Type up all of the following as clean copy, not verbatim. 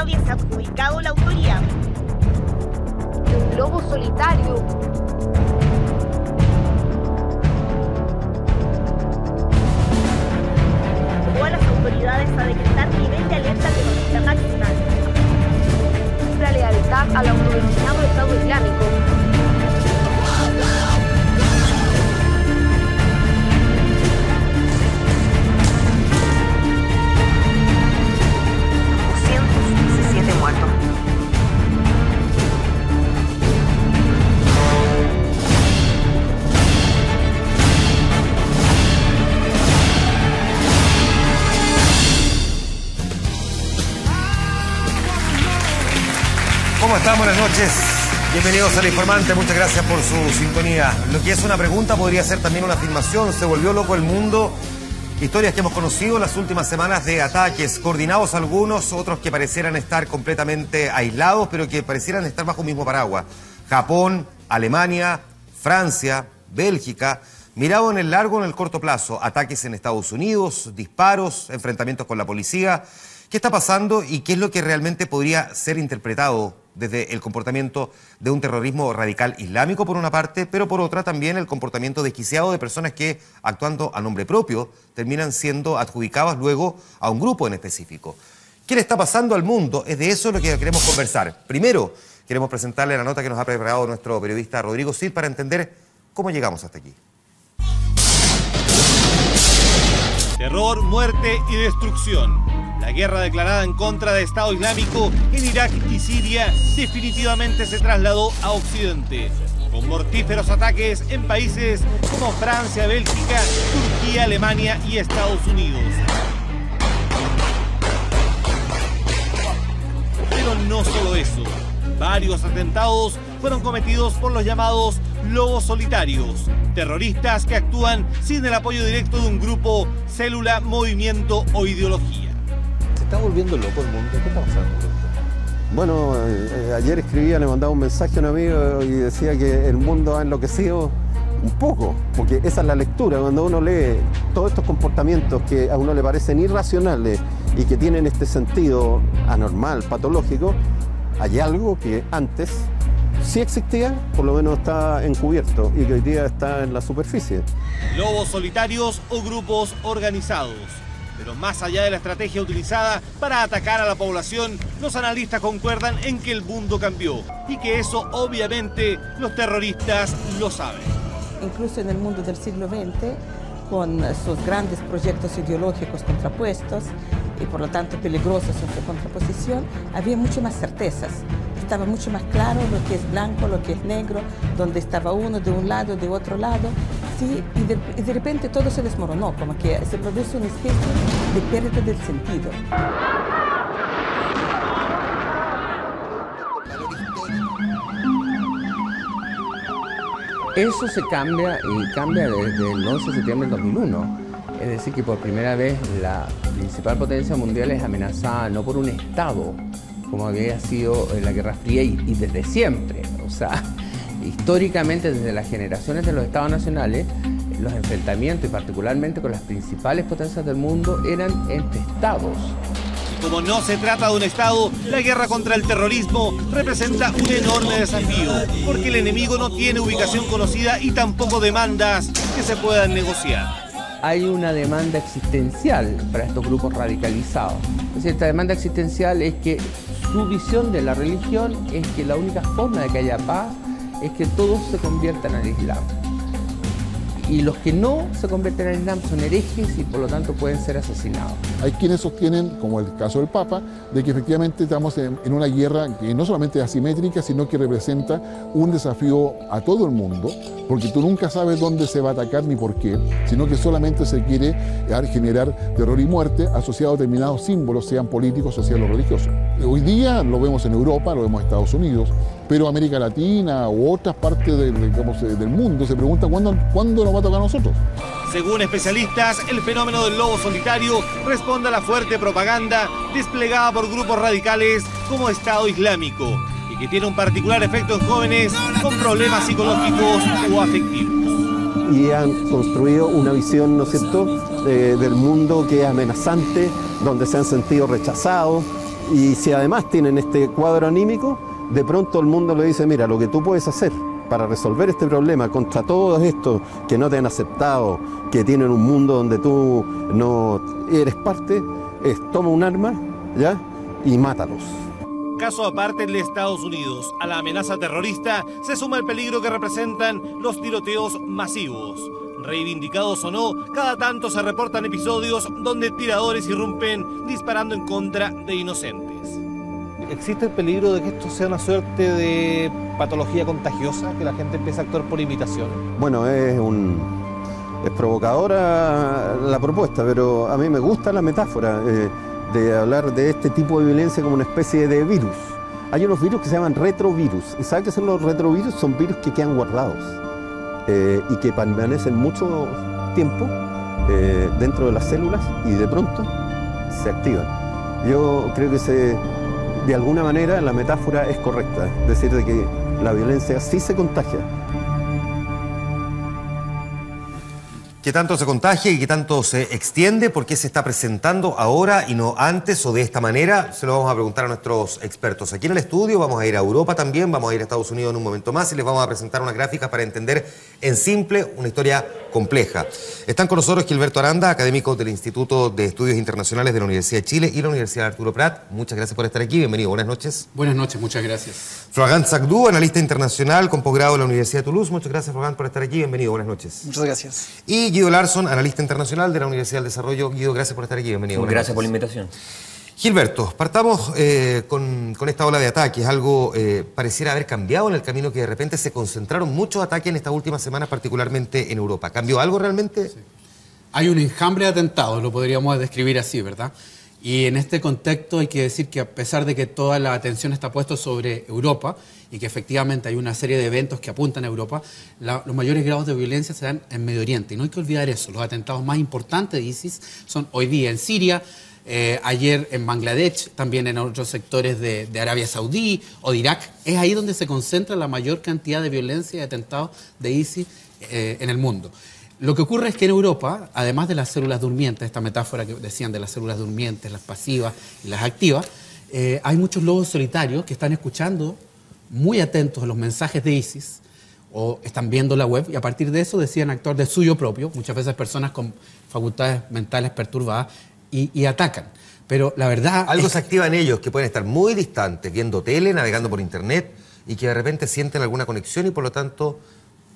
habría adjudicado la autoría. Un lobo solitario. Llevó a las autoridades a decretar nivel de alerta terrorista nacional. La lealtad al autodenominado Estado Islámico. Muertos. ¿Cómo están? Buenas noches. Bienvenidos al Informante. Muchas gracias por su sintonía. Lo que es una pregunta podría ser también una afirmación. Se volvió loco el mundo. Historias que hemos conocido en las últimas semanas de ataques, coordinados algunos, otros que parecieran estar completamente aislados, pero que parecieran estar bajo un mismo paraguas. Japón, Alemania, Francia, Bélgica, mirado en el largo o en el corto plazo, ataques en Estados Unidos, disparos, enfrentamientos con la policía. ¿Qué está pasando y qué es lo que realmente podría ser interpretado desde el comportamiento de un terrorismo radical islámico por una parte, pero por otra también el comportamiento desquiciado de personas que, actuando a nombre propio, terminan siendo adjudicadas luego a un grupo en específico? ¿Qué le está pasando al mundo? Es de eso lo que queremos conversar. Primero, queremos presentarle la nota que nos ha preparado nuestro periodista Rodrigo Cid para entender cómo llegamos hasta aquí. Terror, muerte y destrucción. La guerra declarada en contra del Estado Islámico en Irak y Siria definitivamente se trasladó a Occidente, con mortíferos ataques en países como Francia, Bélgica, Turquía, Alemania y Estados Unidos. Pero no solo eso, varios atentados fueron cometidos por los llamados lobos solitarios, terroristas que actúan sin el apoyo directo de un grupo, célula, movimiento o ideología. ¿Se está volviendo loco el mundo? ¿Qué está pasando? Bueno, ayer le mandaba un mensaje a un amigo y decía que el mundo ha enloquecido un poco, porque esa es la lectura. Cuando uno lee todos estos comportamientos que a uno le parecen irracionales y que tienen este sentido anormal, patológico, hay algo que antes sí existía, por lo menos está encubierto y que hoy día está en la superficie. Lobos solitarios o grupos organizados. Pero más allá de la estrategia utilizada para atacar a la población, los analistas concuerdan en que el mundo cambió y que eso obviamente los terroristas lo saben. Incluso en el mundo del siglo XX, con sus grandes proyectos ideológicos contrapuestos y por lo tanto peligrosos en su contraposición, había mucho más certezas. Estaba mucho más claro lo que es blanco, lo que es negro, dónde estaba uno de un lado, de otro lado. Sí, y de repente todo se desmoronó, como que se produce una especie de pérdida del sentido. Eso se cambia y cambia desde el 11 de septiembre del 2001. Es decir, que por primera vez la principal potencia mundial es amenazada no por un Estado, como había sido en la Guerra Fría y desde siempre. O sea, históricamente desde las generaciones de los Estados nacionales, los enfrentamientos y particularmente con las principales potencias del mundo eran entre Estados. Como no se trata de un Estado, la guerra contra el terrorismo representa un enorme desafío, porque el enemigo no tiene ubicación conocida y tampoco demandas que se puedan negociar. Hay una demanda existencial para estos grupos radicalizados. Es decir, esta demanda existencial es que su visión de la religión es que la única forma de que haya paz es que todos se conviertan al Islam. Y los que no se convierten al Islam son herejes y por lo tanto pueden ser asesinados. Hay quienes sostienen, como el caso del Papa, de que efectivamente estamos en una guerra que no solamente es asimétrica, sino que representa un desafío a todo el mundo, porque tú nunca sabes dónde se va a atacar ni por qué, sino que solamente se quiere generar terror y muerte asociado a determinados símbolos, sean políticos, sociales o religiosos. Hoy día lo vemos en Europa, lo vemos en Estados Unidos, pero América Latina u otras partes del mundo se preguntan ¿cuándo nos va a tocar a nosotros? Según especialistas, el fenómeno del lobo solitario responde a la fuerte propaganda desplegada por grupos radicales como Estado Islámico y que tiene un particular efecto en jóvenes con problemas psicológicos o afectivos. Y han construido una visión, ¿no es cierto?, del mundo que es amenazante, donde se han sentido rechazados, Y si además tienen este cuadro anímico, de pronto el mundo le dice, mira, lo que tú puedes hacer para resolver este problema contra todos estos que no te han aceptado, que tienen un mundo donde tú no eres parte, es toma un arma, ¿ya? Y mátalos. Caso aparte el de Estados Unidos. A la amenaza terrorista se suma el peligro que representan los tiroteos masivos. Reivindicados o no, cada tanto se reportan episodios donde tiradores irrumpen disparando en contra de inocentes. ¿Existe el peligro de que esto sea una suerte de patología contagiosa, que la gente empiece a actuar por imitación? Bueno, es provocadora la propuesta, pero a mí me gusta la metáfora de hablar de este tipo de violencia como una especie de virus. Hay unos virus que se llaman retrovirus. ¿Y saben qué son los retrovirus? Son virus que quedan guardados y que permanecen mucho tiempo dentro de las células y de pronto se activan. Yo creo que de alguna manera la metáfora es correcta, es decir, de que la violencia sí se contagia. ¿Qué tanto se contagia y qué tanto se extiende? ¿Por qué se está presentando ahora y no antes o de esta manera? Se lo vamos a preguntar a nuestros expertos. Aquí en el estudio vamos a ir a Europa también, vamos a ir a Estados Unidos en un momento más y les vamos a presentar unas gráficas para entender en simple una historia compleja. Están con nosotros Gilberto Aranda, académico del Instituto de Estudios Internacionales de la Universidad de Chile y la Universidad Arturo Prat. Muchas gracias por estar aquí, bienvenido, buenas noches. Buenas noches, muchas gracias. Florent Sacdú, analista internacional con posgrado en la Universidad de Toulouse. Muchas gracias, Florent, por estar aquí, bienvenido, buenas noches. Muchas gracias. Y Guido Larsson, analista internacional de la Universidad del Desarrollo. Guido, gracias por estar aquí, bienvenido. Gracias por la invitación. Gilberto, partamos con esta ola de ataques. Algo pareciera haber cambiado en el camino, que de repente se concentraron muchos ataques en estas últimas semanas, particularmente en Europa. ¿Cambió algo realmente? Sí. Hay un enjambre de atentados, lo podríamos describir así, ¿verdad? Y en este contexto hay que decir que a pesar de que toda la atención está puesta sobre Europa y que efectivamente hay una serie de eventos que apuntan a Europa, los mayores grados de violencia se dan en Medio Oriente. Y no hay que olvidar eso. Los atentados más importantes de ISIS son hoy día en Siria, ayer en Bangladesh, también en otros sectores de Arabia Saudí o de Irak. Es ahí donde se concentra la mayor cantidad de violencia y atentados de ISIS en el mundo. Lo que ocurre es que en Europa, además de las células durmientes, esta metáfora que decían de las células durmientes, las pasivas y las activas, hay muchos lobos solitarios que están escuchando muy atentos a los mensajes de ISIS o están viendo la web y a partir de eso deciden actuar de suyo propio, muchas veces personas con facultades mentales perturbadas y atacan. Pero la verdad... Algo se activa en ellos, que pueden estar muy distantes, viendo tele, navegando por internet y que de repente sienten alguna conexión y por lo tanto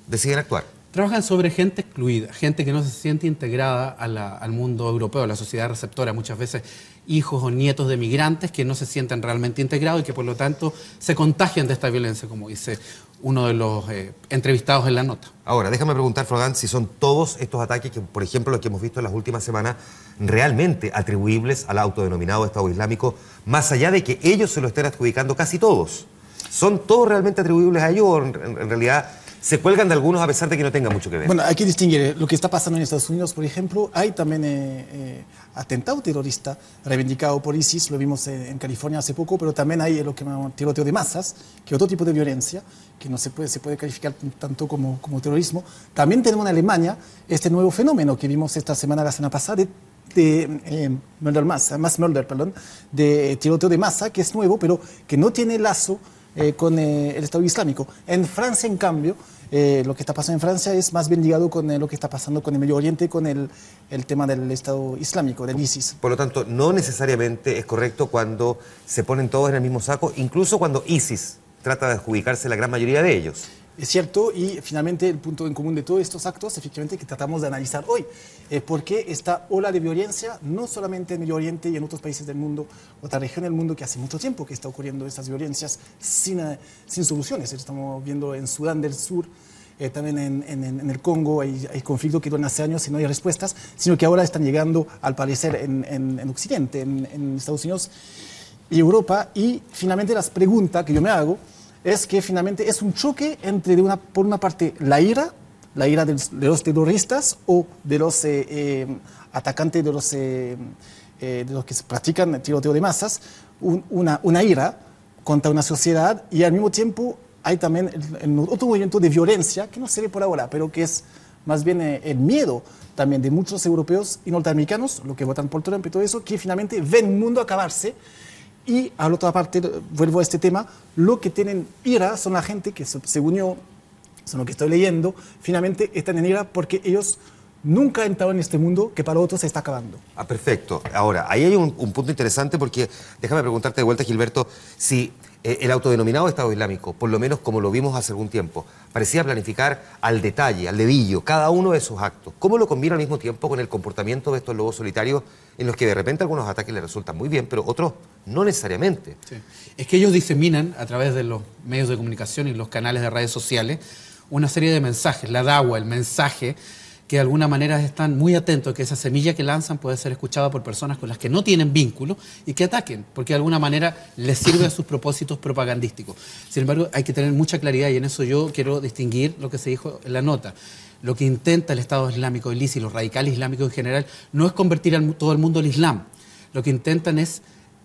deciden actuar. Trabajan sobre gente excluida, gente que no se siente integrada al mundo europeo, a la sociedad receptora, muchas veces hijos o nietos de migrantes que no se sienten realmente integrados y que por lo tanto se contagian de esta violencia, como dice uno de los entrevistados en la nota. Ahora, déjame preguntar, Florent, si son todos estos ataques, que por ejemplo los que hemos visto en las últimas semanas, realmente atribuibles al autodenominado Estado Islámico, más allá de que ellos se lo estén adjudicando casi todos. ¿Son todos realmente atribuibles a ellos o en realidad se cuelgan de algunos a pesar de que no tengan mucho que ver? Bueno, hay que distinguir lo que está pasando en Estados Unidos, por ejemplo. Hay también atentado terrorista reivindicado por ISIS, lo vimos en California hace poco, pero también hay lo que llamamos tiroteo de masas, que es otro tipo de violencia, que no se puede calificar tanto como terrorismo. También tenemos en Alemania este nuevo fenómeno que vimos la semana pasada de mass murder, de tiroteo de masa, que es nuevo, pero que no tiene lazo con el Estado Islámico. En Francia, en cambio, lo que está pasando en Francia es más bien ligado con lo que está pasando con el Medio Oriente, con el tema del Estado Islámico, del ISIS. Por lo tanto, no necesariamente es correcto cuando se ponen todos en el mismo saco, incluso cuando ISIS trata de adjudicarse la gran mayoría de ellos. Es cierto, y finalmente el punto en común de todos estos actos, efectivamente, que tratamos de analizar hoy, porque esta ola de violencia, no solamente en Medio Oriente y en otros países del mundo, otra región del mundo que hace mucho tiempo que está ocurriendo estas violencias sin soluciones. Estamos viendo en Sudán del Sur, también en el Congo hay conflictos que duran hace años y no hay respuestas, sino que ahora están llegando, al parecer, en Occidente, en Estados Unidos y Europa. Y finalmente las preguntas que yo me hago es que finalmente es un choque entre, por una parte, la ira de los terroristas o de los atacantes, de los que practican tiroteo de masas, una ira contra una sociedad, y al mismo tiempo hay también otro movimiento de violencia que no se ve por ahora, pero que es más bien el miedo también de muchos europeos y norteamericanos, los que votan por Trump y todo eso, que finalmente ven el mundo acabarse Y a la otra parte, vuelvo a este tema, lo que tienen ira son la gente que, según yo, son lo que estoy leyendo, finalmente están en ira porque ellos nunca han entrado en este mundo que para otros se está acabando. Ah, perfecto. Ahora, ahí hay un punto interesante porque, déjame preguntarte de vuelta, Gilberto, si el autodenominado Estado Islámico, por lo menos como lo vimos hace algún tiempo, parecía planificar al detalle, al dedillo, cada uno de sus actos. ¿Cómo lo combina al mismo tiempo con el comportamiento de estos lobos solitarios en los que de repente algunos ataques les resultan muy bien, pero otros no necesariamente? Sí. Es que ellos diseminan a través de los medios de comunicación y los canales de redes sociales una serie de mensajes, la da'wa, el mensaje, que de alguna manera están muy atentos a que esa semilla que lanzan puede ser escuchada por personas con las que no tienen vínculo y que ataquen, porque de alguna manera les sirve a sus propósitos propagandísticos. Sin embargo, hay que tener mucha claridad y en eso yo quiero distinguir lo que se dijo en la nota. Lo que intenta el Estado Islámico, el ISIS y los radicales islámicos en general, no es convertir a todo el mundo al Islam. Lo que intentan es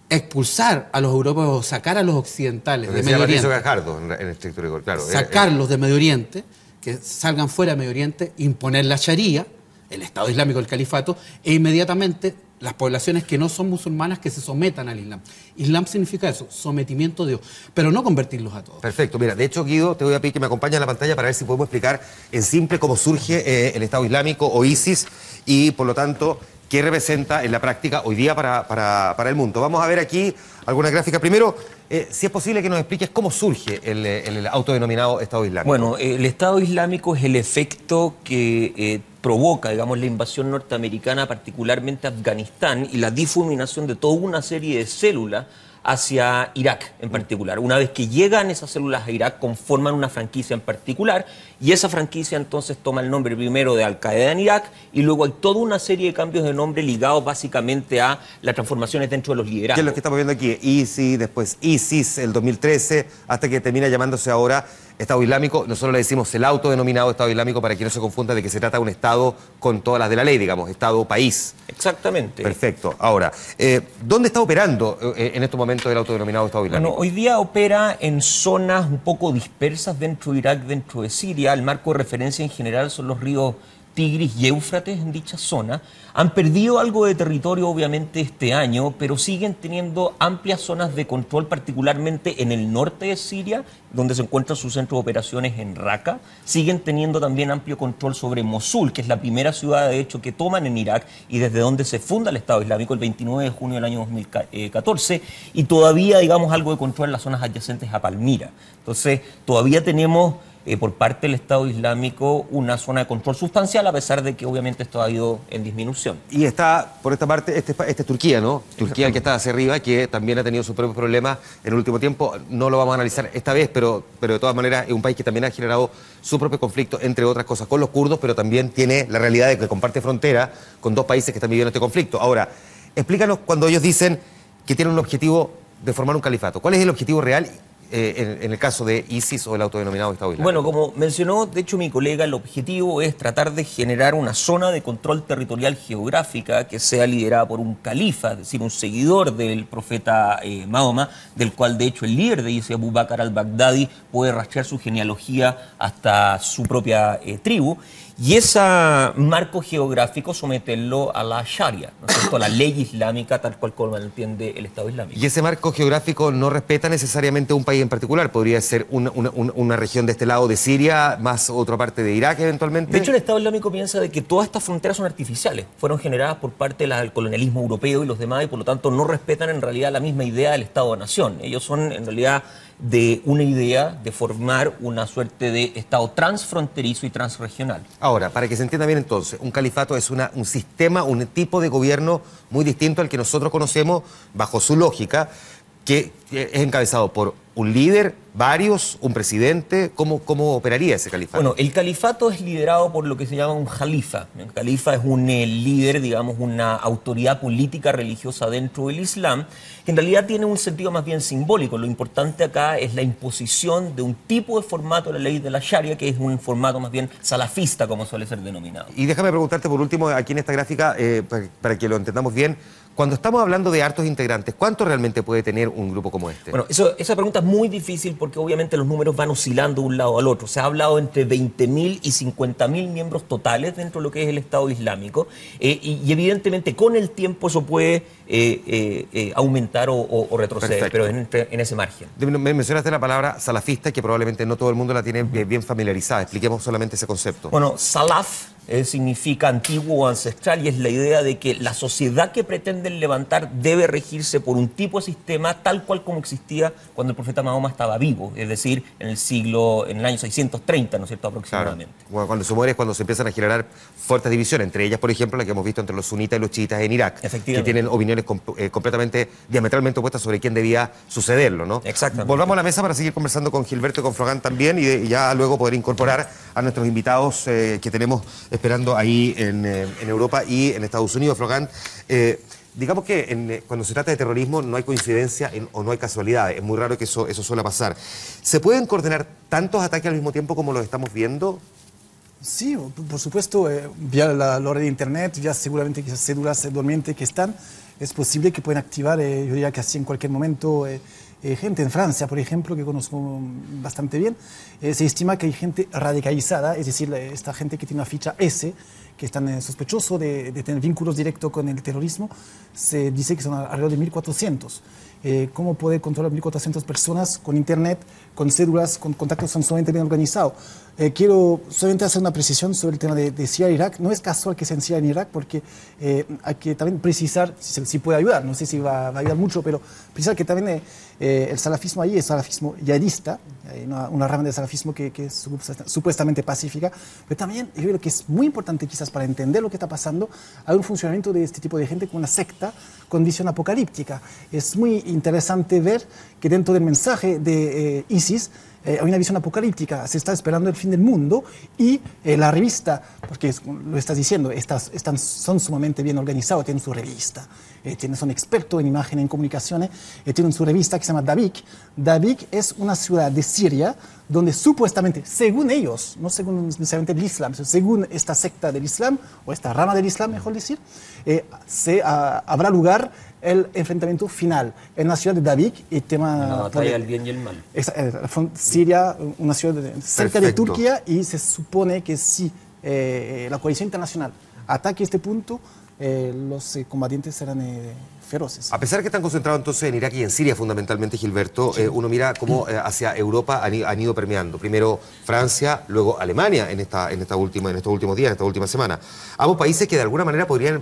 expulsar a los europeos, sacar a los occidentales de Medio Oriente. Gajardo, en estricto rigor, claro. Sacarlos de Medio Oriente, que salgan fuera de Medio Oriente, imponer la Sharia, el Estado Islámico, el califato, e inmediatamente las poblaciones que no son musulmanas que se sometan al Islam. Islam significa eso, sometimiento de Dios, pero no convertirlos a todos. Perfecto. Mira, de hecho, Guido, te voy a pedir que me acompañes a la pantalla para ver si podemos explicar en simple cómo surge el Estado Islámico o ISIS y, por lo tanto, qué representa en la práctica hoy día para el mundo. Vamos a ver aquí alguna gráfica. Primero, si es posible que nos expliques cómo surge el autodenominado Estado Islámico. Bueno, el Estado Islámico es el efecto que provoca, digamos, la invasión norteamericana, particularmente Afganistán, y la difuminación de toda una serie de células hacia Irak en particular. Una vez que llegan esas células a Irak, conforman una franquicia en particular, y esa franquicia entonces toma el nombre primero de Al-Qaeda en Irak, y luego hay toda una serie de cambios de nombre ligados básicamente a las transformaciones dentro de los liderazgos. ¿Qué es lo que estamos viendo aquí? ISIS, después ISIS, el 2013, hasta que termina llamándose ahora Estado Islámico. Nosotros le decimos el autodenominado Estado Islámico para que no se confunda de que se trata de un Estado con todas las de la ley, digamos, Estado-país. Exactamente. Perfecto. Ahora, ¿dónde está operando en estos momentos el autodenominado Estado Islámico? Bueno, hoy día opera en zonas un poco dispersas dentro de Irak, dentro de Siria. El marco de referencia en general son los ríos Tigris y Éufrates en dicha zona. Han perdido algo de territorio obviamente este año, pero siguen teniendo amplias zonas de control, particularmente en el norte de Siria, donde se encuentra su centro de operaciones en Raqqa. Siguen teniendo también amplio control sobre Mosul, que es la primera ciudad de hecho que toman en Irak y desde donde se funda el Estado Islámico el 29 de junio del año 2014, y todavía, digamos, algo de control en las zonas adyacentes a Palmira. Entonces, todavía tenemos por parte del Estado Islámico una zona de control sustancial, a pesar de que obviamente esto ha ido en disminución. Y está, por esta parte, este es Turquía, ¿no? Turquía, el que está hacia arriba, que también ha tenido sus propios problemas en el último tiempo. No lo vamos a analizar esta vez, pero de todas maneras es un país que también ha generado su propio conflicto, entre otras cosas, con los kurdos, pero también tiene la realidad de que comparte frontera con dos países que están viviendo este conflicto. Ahora, explícanos cuando ellos dicen que tienen un objetivo de formar un califato. ¿Cuál es el objetivo real en el caso de ISIS o el autodenominado Estado Islámico? Bueno, como mencionó, de hecho, mi colega, el objetivo es tratar de generar una zona de control territorial geográfica que sea liderada por un califa, es decir, un seguidor del profeta Mahoma, del cual, de hecho, el líder de ISIS, Abu Bakr al-Baghdadi, puede rastrear su genealogía hasta su propia tribu. Y ese marco geográfico someterlo a la Sharia, ¿no es cierto?, a la ley islámica tal cual como lo entiende el Estado Islámico. ¿Y ese marco geográfico no respeta necesariamente un país en particular? ¿Podría ser una región de este lado de Siria, más otra parte de Irak eventualmente? De hecho, el Estado Islámico piensa de que todas estas fronteras son artificiales, fueron generadas por parte del colonialismo europeo y los demás, y por lo tanto no respetan en realidad la misma idea del Estado-nación. Ellos son en realidad de una idea de formar una suerte de Estado transfronterizo y transregional. Ahora, para que se entienda bien entonces, un califato es un sistema, un tipo de gobierno muy distinto al que nosotros conocemos bajo su lógica, que es encabezado por un líder, varios, un presidente. ¿Cómo operaría ese califato? Bueno, el califato es liderado por lo que se llama un jalifa. El califa es un líder, digamos, una autoridad política religiosa dentro del Islam, que en realidad tiene un sentido más bien simbólico. Lo importante acá es la imposición de un tipo de formato de la ley de la Sharia, que es un formato más bien salafista, como suele ser denominado. Y déjame preguntarte por último, aquí en esta gráfica, para que lo entendamos bien, Cuando estamos hablando de hartos integrantes, ¿cuánto realmente puede tener un grupo como este? Bueno, esa pregunta es muy difícil porque obviamente los números van oscilando de un lado al otro. Se ha hablado entre 20.000 y 50.000 miembros totales dentro de lo que es el Estado Islámico y evidentemente con el tiempo eso puede aumentar o retroceder, pero en ese margen. Me mencionaste la palabra salafista, que probablemente no todo el mundo la tiene bien familiarizada. Expliquemos solamente ese concepto. Bueno, salaf significa antiguo o ancestral y es la idea de que la sociedad que pretenden levantar debe regirse por un tipo de sistema tal cual como existía cuando el profeta Mahoma estaba vivo, es decir, en el año 630, ¿no es cierto?, aproximadamente. Claro. Bueno, cuando se muere es cuando se empiezan a generar fuertes divisiones, entre ellas, por ejemplo, la que hemos visto entre los sunitas y los chiitas en Irak, que tienen opiniones completamente, diametralmente opuestas sobre quién debía sucederlo, ¿no? Exactamente. Volvamos a la mesa para seguir conversando con Gilberto y con Frogán también y ya luego poder incorporar a nuestros invitados que tenemos esperando ahí en Europa y en Estados Unidos. Frogán, digamos que cuando se trata de terrorismo no hay coincidencia o no hay casualidades. Es muy raro que eso suele pasar. ¿Se pueden coordinar tantos ataques al mismo tiempo como los estamos viendo? Sí, por supuesto, vía la red de Internet, vía seguramente esas cédulas dormientes que están, es posible que puedan activar, yo diría que así en cualquier momento, gente en Francia, por ejemplo, que conozco bastante bien, se estima que hay gente radicalizada, es decir, esta gente que tiene una ficha S, que están sospechosos de tener vínculos directos con el terrorismo, se dice que son alrededor de 1.400. ¿Cómo poder controlar 1.400 personas con Internet, con cédulas, con contactos sumamente bien organizados? Quiero solamente hacer una precisión sobre el tema de Siria e Irak. No es casual que sea en Siria y en Irak, porque hay que también precisar si puede ayudar. No sé si va a ayudar mucho, pero precisar que también el salafismo ahí es salafismo yihadista, hay una rama del salafismo que es supuestamente pacífica, pero también yo creo que es muy importante quizás para entender lo que está pasando, hay un funcionamiento de este tipo de gente como una secta con visión apocalíptica. Es muy interesante ver que dentro del mensaje de ISIS hay una visión apocalíptica, se está esperando el fin del mundo y la revista, porque lo estás diciendo, son sumamente bien organizados, tienen su revista, son expertos en imagen, en comunicaciones, tienen su revista que se llama Davik. Davik es una ciudad de Siria donde supuestamente, según ellos, no según necesariamente el Islam, sino según esta secta del Islam, o esta rama del Islam, mejor decir, habrá lugar el enfrentamiento final en la ciudad de Davik. El tema la batalla del bien y el mal. Siria, una ciudad cerca de Turquía, y se supone que si la coalición internacional ataque este punto, los combatientes serán feroces. A pesar que están concentrados entonces en Irak y en Siria fundamentalmente, Gilberto, sí, uno mira cómo hacia Europa han ido permeando. Primero Francia, luego Alemania en estos últimos días, en esta última semana. Ambos países que de alguna manera podría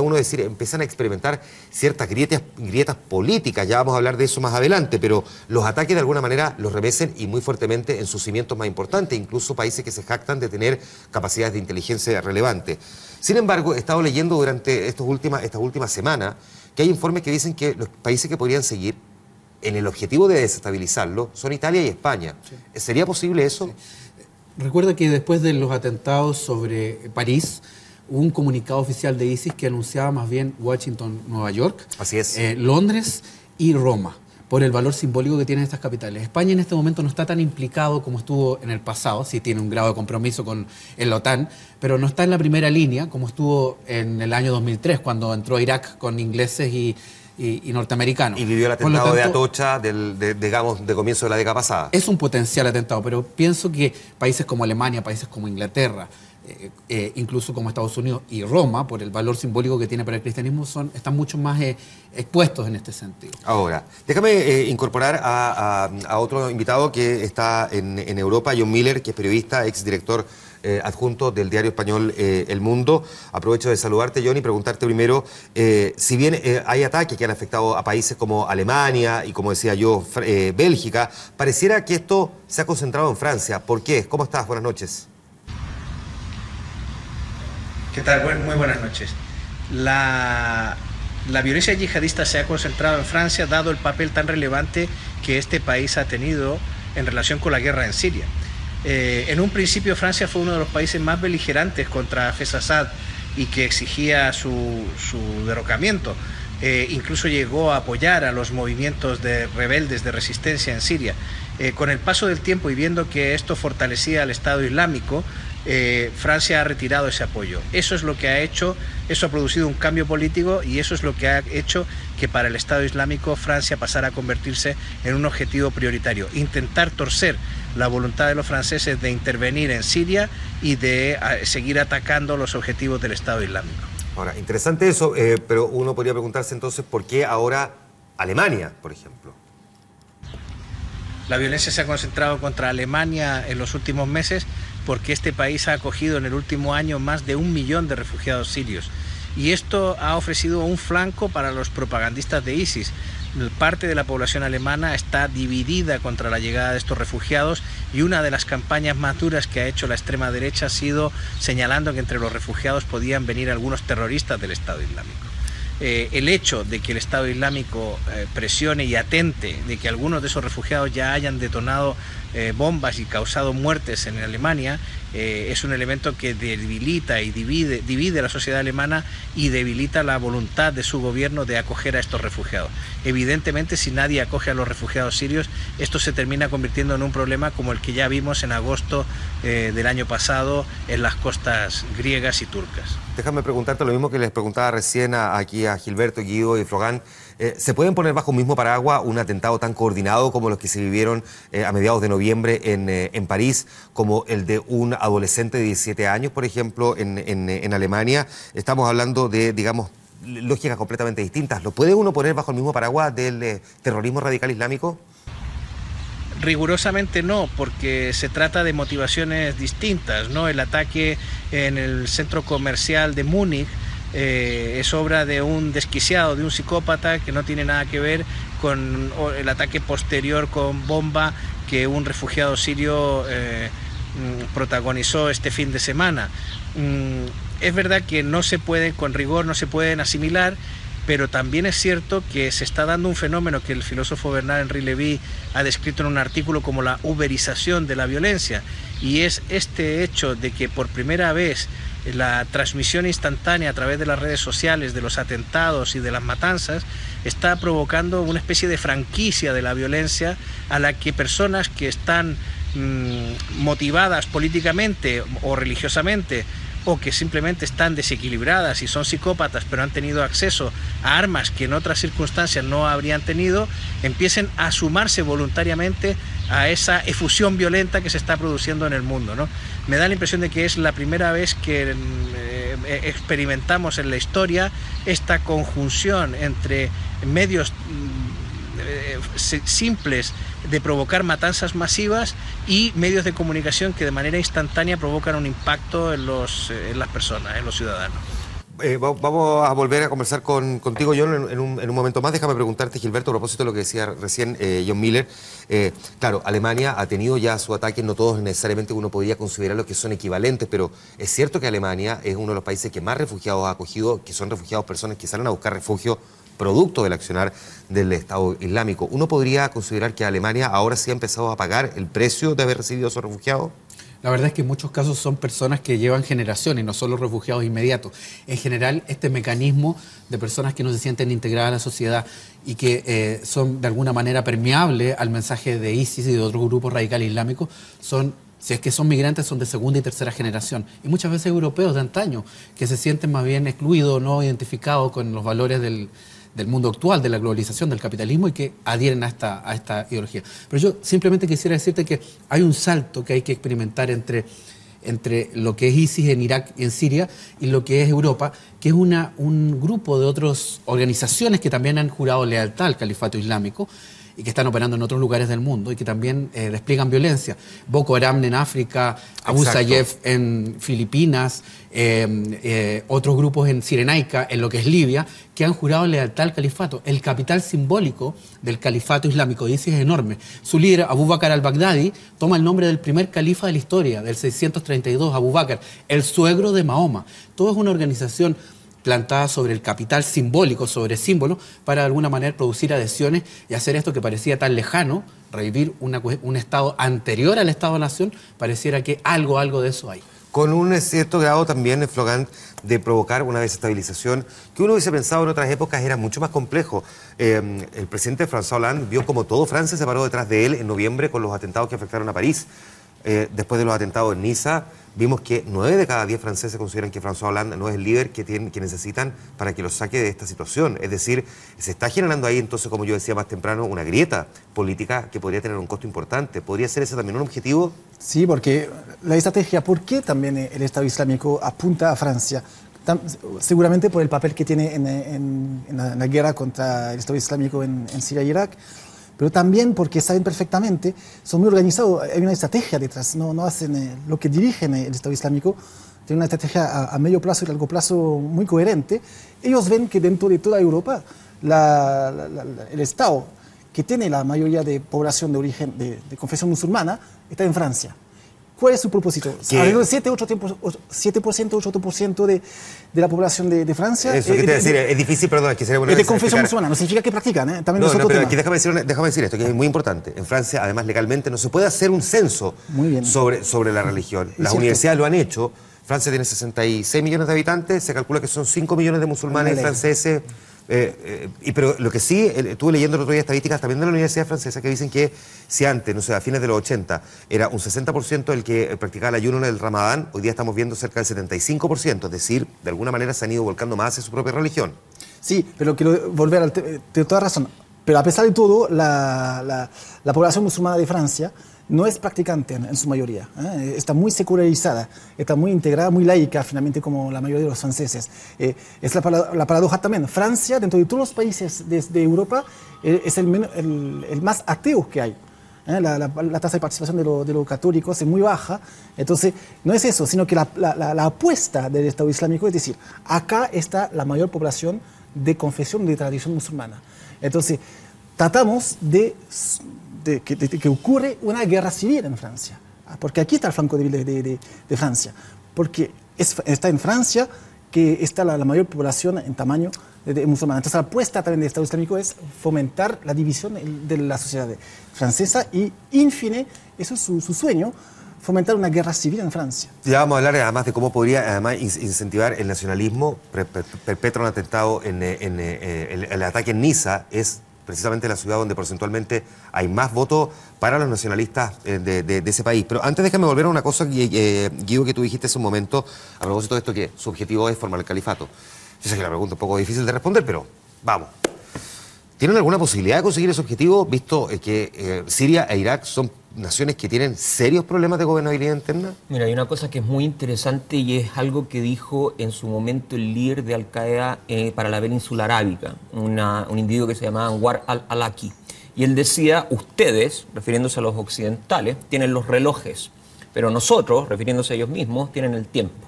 uno decir empiezan a experimentar ciertas grietas políticas. Ya vamos a hablar de eso más adelante, pero los ataques de alguna manera los remecen y muy fuertemente en sus cimientos más importantes, incluso países que se jactan de tener capacidades de inteligencia relevantes. Sin embargo, he estado leyendo durante estas últimas semanas que hay informes que dicen que los países que podrían seguir en el objetivo de desestabilizarlo son Italia y España. Sí. ¿Sería posible eso? Sí. Recuerda que después de los atentados sobre París, hubo un comunicado oficial de ISIS que anunciaba más bien Washington, Nueva York, así es, Londres y Roma, por el valor simbólico que tienen estas capitales. España en este momento no está tan implicado como estuvo en el pasado, sí tiene un grado de compromiso con la OTAN, pero no está en la primera línea como estuvo en el año 2003, cuando entró a Irak con ingleses y norteamericanos. Y vivió el atentado de Atocha digamos, de comienzo de la década pasada. Es un potencial atentado, pero pienso que países como Alemania, países como Inglaterra, incluso como Estados Unidos y Roma, por el valor simbólico que tiene para el cristianismo, están mucho más expuestos en este sentido. Ahora, déjame incorporar a otro invitado que está en Europa, John Miller, que es periodista, exdirector adjunto del diario español El Mundo. Aprovecho de saludarte, John, y preguntarte primero, si bien hay ataques que han afectado a países como Alemania y, como decía yo, Bélgica, pareciera que esto se ha concentrado en Francia. ¿Por qué? ¿Cómo estás? Buenas noches. ¿Qué tal? Muy buenas noches. La violencia yihadista se ha concentrado en Francia, dado el papel tan relevante que este país ha tenido en relación con la guerra en Siria. En un principio Francia fue uno de los países más beligerantes contra Hafez Assad y que exigía su derrocamiento. Incluso llegó a apoyar a los movimientos de rebeldes de resistencia en Siria. Con el paso del tiempo y viendo que esto fortalecía al Estado Islámico, Francia ha retirado ese apoyo. Eso es lo que ha hecho, eso ha producido un cambio político y eso es lo que ha hecho que para el Estado Islámico Francia pasara a convertirse en un objetivo prioritario. Intentar torcer la voluntad de los franceses de intervenir en Siria y de seguir atacando los objetivos del Estado Islámico. Ahora, interesante eso, pero uno podría preguntarse entonces por qué ahora Alemania, por ejemplo. La violencia se ha concentrado contra Alemania en los últimos meses porque este país ha acogido en el último año más de 1 millón de refugiados sirios. Y esto ha ofrecido un flanco para los propagandistas de ISIS. Parte de la población alemana está dividida contra la llegada de estos refugiados y una de las campañas más duras que ha hecho la extrema derecha ha sido señalando que entre los refugiados podían venir algunos terroristas del Estado Islámico. El hecho de que el Estado Islámico presione y atente de que algunos de esos refugiados ya hayan detonado bombas y causado muertes en Alemania es un elemento que debilita y divide la sociedad alemana y debilita la voluntad de su gobierno de acoger a estos refugiados. Evidentemente, si nadie acoge a los refugiados sirios, esto se termina convirtiendo en un problema como el que ya vimos en agosto del año pasado en las costas griegas y turcas. Déjame preguntarte lo mismo que les preguntaba recién aquí a Gilberto, Guido y Flogán. ¿Se pueden poner bajo un mismo paraguas un atentado tan coordinado como los que se vivieron a mediados de noviembre en París, como el de un adolescente de 17 años, por ejemplo, en Alemania? Estamos hablando de, digamos, lógicas completamente distintas. ¿Lo puede uno poner bajo el mismo paraguas del terrorismo radical islámico? Rigurosamente no, porque se trata de motivaciones distintas, ¿no? El ataque en el centro comercial de Múnich es obra de un desquiciado, de un psicópata que no tiene nada que ver con el ataque posterior con bomba que un refugiado sirio protagonizó este fin de semana. Es verdad que no se pueden, con rigor, no se pueden asimilar, pero también es cierto que se está dando un fenómeno que el filósofo Bernard-Henri Lévy ha descrito en un artículo como la uberización de la violencia, y es este hecho de que por primera vez la transmisión instantánea a través de las redes sociales de los atentados y de las matanzas está provocando una especie de franquicia de la violencia a la que personas que están motivadas políticamente o religiosamente o que simplemente están desequilibradas y son psicópatas pero han tenido acceso a armas que en otras circunstancias no habrían tenido, empiecen a sumarse voluntariamente a esa efusión violenta que se está produciendo en el mundo, ¿no? Me da la impresión de que es la primera vez que experimentamos en la historia esta conjunción entre medios simples de provocar matanzas masivas y medios de comunicación que de manera instantánea provocan un impacto en las personas, en los ciudadanos. Vamos a volver a conversar contigo, John, en un momento más. Déjame preguntarte, Gilberto, a propósito de lo que decía recién John Miller. Claro, Alemania ha tenido ya su ataque, no todos necesariamente uno podría considerarlos que son equivalentes, pero es cierto que Alemania es uno de los países que más refugiados ha acogido, que son refugiados personas que salen a buscar refugio producto del accionar del Estado Islámico. ¿Uno podría considerar que Alemania ahora sí ha empezado a pagar el precio de haber recibido a esos refugiados? La verdad es que en muchos casos son personas que llevan generaciones, no solo refugiados inmediatos. En general, este mecanismo de personas que no se sienten integradas a la sociedad y que son de alguna manera permeables al mensaje de ISIS y de otros grupos radicales islámicos, si es que son migrantes, son de segunda y tercera generación. Y muchas veces europeos de antaño, que se sienten más bien excluidos, no identificados con los valores del mundo actual, de la globalización, del capitalismo, y que adhieren a esta ideología. Pero yo simplemente quisiera decirte que hay un salto que hay que experimentar entre lo que es ISIS en Irak y en Siria y lo que es Europa, que es un grupo de otras organizaciones que también han jurado lealtad al califato islámico y que están operando en otros lugares del mundo y que también despliegan violencia. Boko Haram en África, Abu Sayyaf en Filipinas, otros grupos en Cirenaica, en lo que es Libia, que han jurado lealtad al califato. El capital simbólico del califato islámico de ISIS es enorme. Su líder, Abu Bakr al-Baghdadi, toma el nombre del primer califa de la historia, del 632, Abu Bakr, el suegro de Mahoma. Todo es una organización plantada sobre el capital simbólico, sobre símbolos, para de alguna manera producir adhesiones y hacer esto que parecía tan lejano, revivir un estado anterior al Estado-Nación, pareciera que algo de eso hay. Con un cierto grado también, Flogán, de provocar una desestabilización que uno hubiese pensado en otras épocas era mucho más complejo. El presidente François Hollande vio como todo Francia se paró detrás de él en noviembre con los atentados que afectaron a París. después de los atentados en Niza, vimos que 9 de cada 10 franceses consideran que François Hollande no es el líder que necesitan para que los saque de esta situación. Es decir, se está generando ahí entonces, como yo decía más temprano, una grieta política que podría tener un costo importante. ¿Podría ser ese también un objetivo? Sí, porque la estrategia, ¿por qué también el Estado Islámico apunta a Francia? Seguramente por el papel que tiene en la guerra contra el Estado Islámico en Siria y Irak, pero también porque saben perfectamente, son muy organizados, hay una estrategia detrás, no hacen lo que dirigen el Estado Islámico, tienen una estrategia a medio plazo y largo plazo muy coherente. Ellos ven que dentro de toda Europa el Estado que tiene la mayoría de población de origen de confesión musulmana está en Francia. ¿Cuál es su propósito? Alrededor de 7%, 8% de la población de Francia. Eso, ¿qué te decir? Es difícil, perdón, es que sería bueno. Es de confesión musulmana, no significa que practican, también es otro tema. Déjame decir esto, que es muy importante. En Francia, además, legalmente no se puede hacer un censo sobre la religión. Las universidades lo han hecho. Francia tiene 66 millones de habitantes, se calcula que son 5 millones de musulmanes franceses. Pero lo que sí, estuve leyendo el otro día estadísticas también de la Universidad Francesa que dicen que si antes, no sé, a fines de los 80, era un 60% el que practicaba el ayuno en el Ramadán, hoy día estamos viendo cerca del 75%, es decir, de alguna manera se han ido volcando más hacia su propia religión. Sí, pero quiero volver al tema, de toda razón, pero a pesar de todo, la población musulmana de Francia no es practicante en su mayoría, está muy secularizada, está muy integrada, muy laica finalmente como la mayoría de los franceses. Es la paradoja también. Francia, dentro de todos los países de Europa, es el más ateo que hay. La tasa de participación de los católicos es muy baja. Entonces, no es eso, sino que la apuesta del Estado Islámico es decir, acá está la mayor población de confesión, de tradición musulmana. Entonces, tratamos de que ocurre una guerra civil en Francia, porque aquí está el flanco débil de Francia, porque está en Francia que está la mayor población en tamaño de musulmana. Entonces la apuesta también del Estado Islámico es fomentar la división de la sociedad francesa y, in fine, eso es su sueño, fomentar una guerra civil en Francia. Ya vamos a hablar además de cómo podría además incentivar el nacionalismo, perpetra un atentado el ataque en Niza es precisamente la ciudad donde porcentualmente hay más votos para los nacionalistas de ese país. Pero antes déjame volver a una cosa, Guido, que tú dijiste hace un momento, a propósito de esto, que su objetivo es formar el califato. Yo sé que la pregunta es un poco difícil de responder, pero vamos. ¿Tienen alguna posibilidad de conseguir ese objetivo, visto que Siria e Irak son naciones que tienen serios problemas de gobernabilidad interna? Mira, hay una cosa que es muy interesante y es algo que dijo en su momento el líder de Al-Qaeda para la península arábica, un individuo que se llamaba Anwar al-Awlaki. Y él decía, ustedes, refiriéndose a los occidentales, tienen los relojes, pero nosotros, refiriéndose a ellos mismos, tienen el tiempo.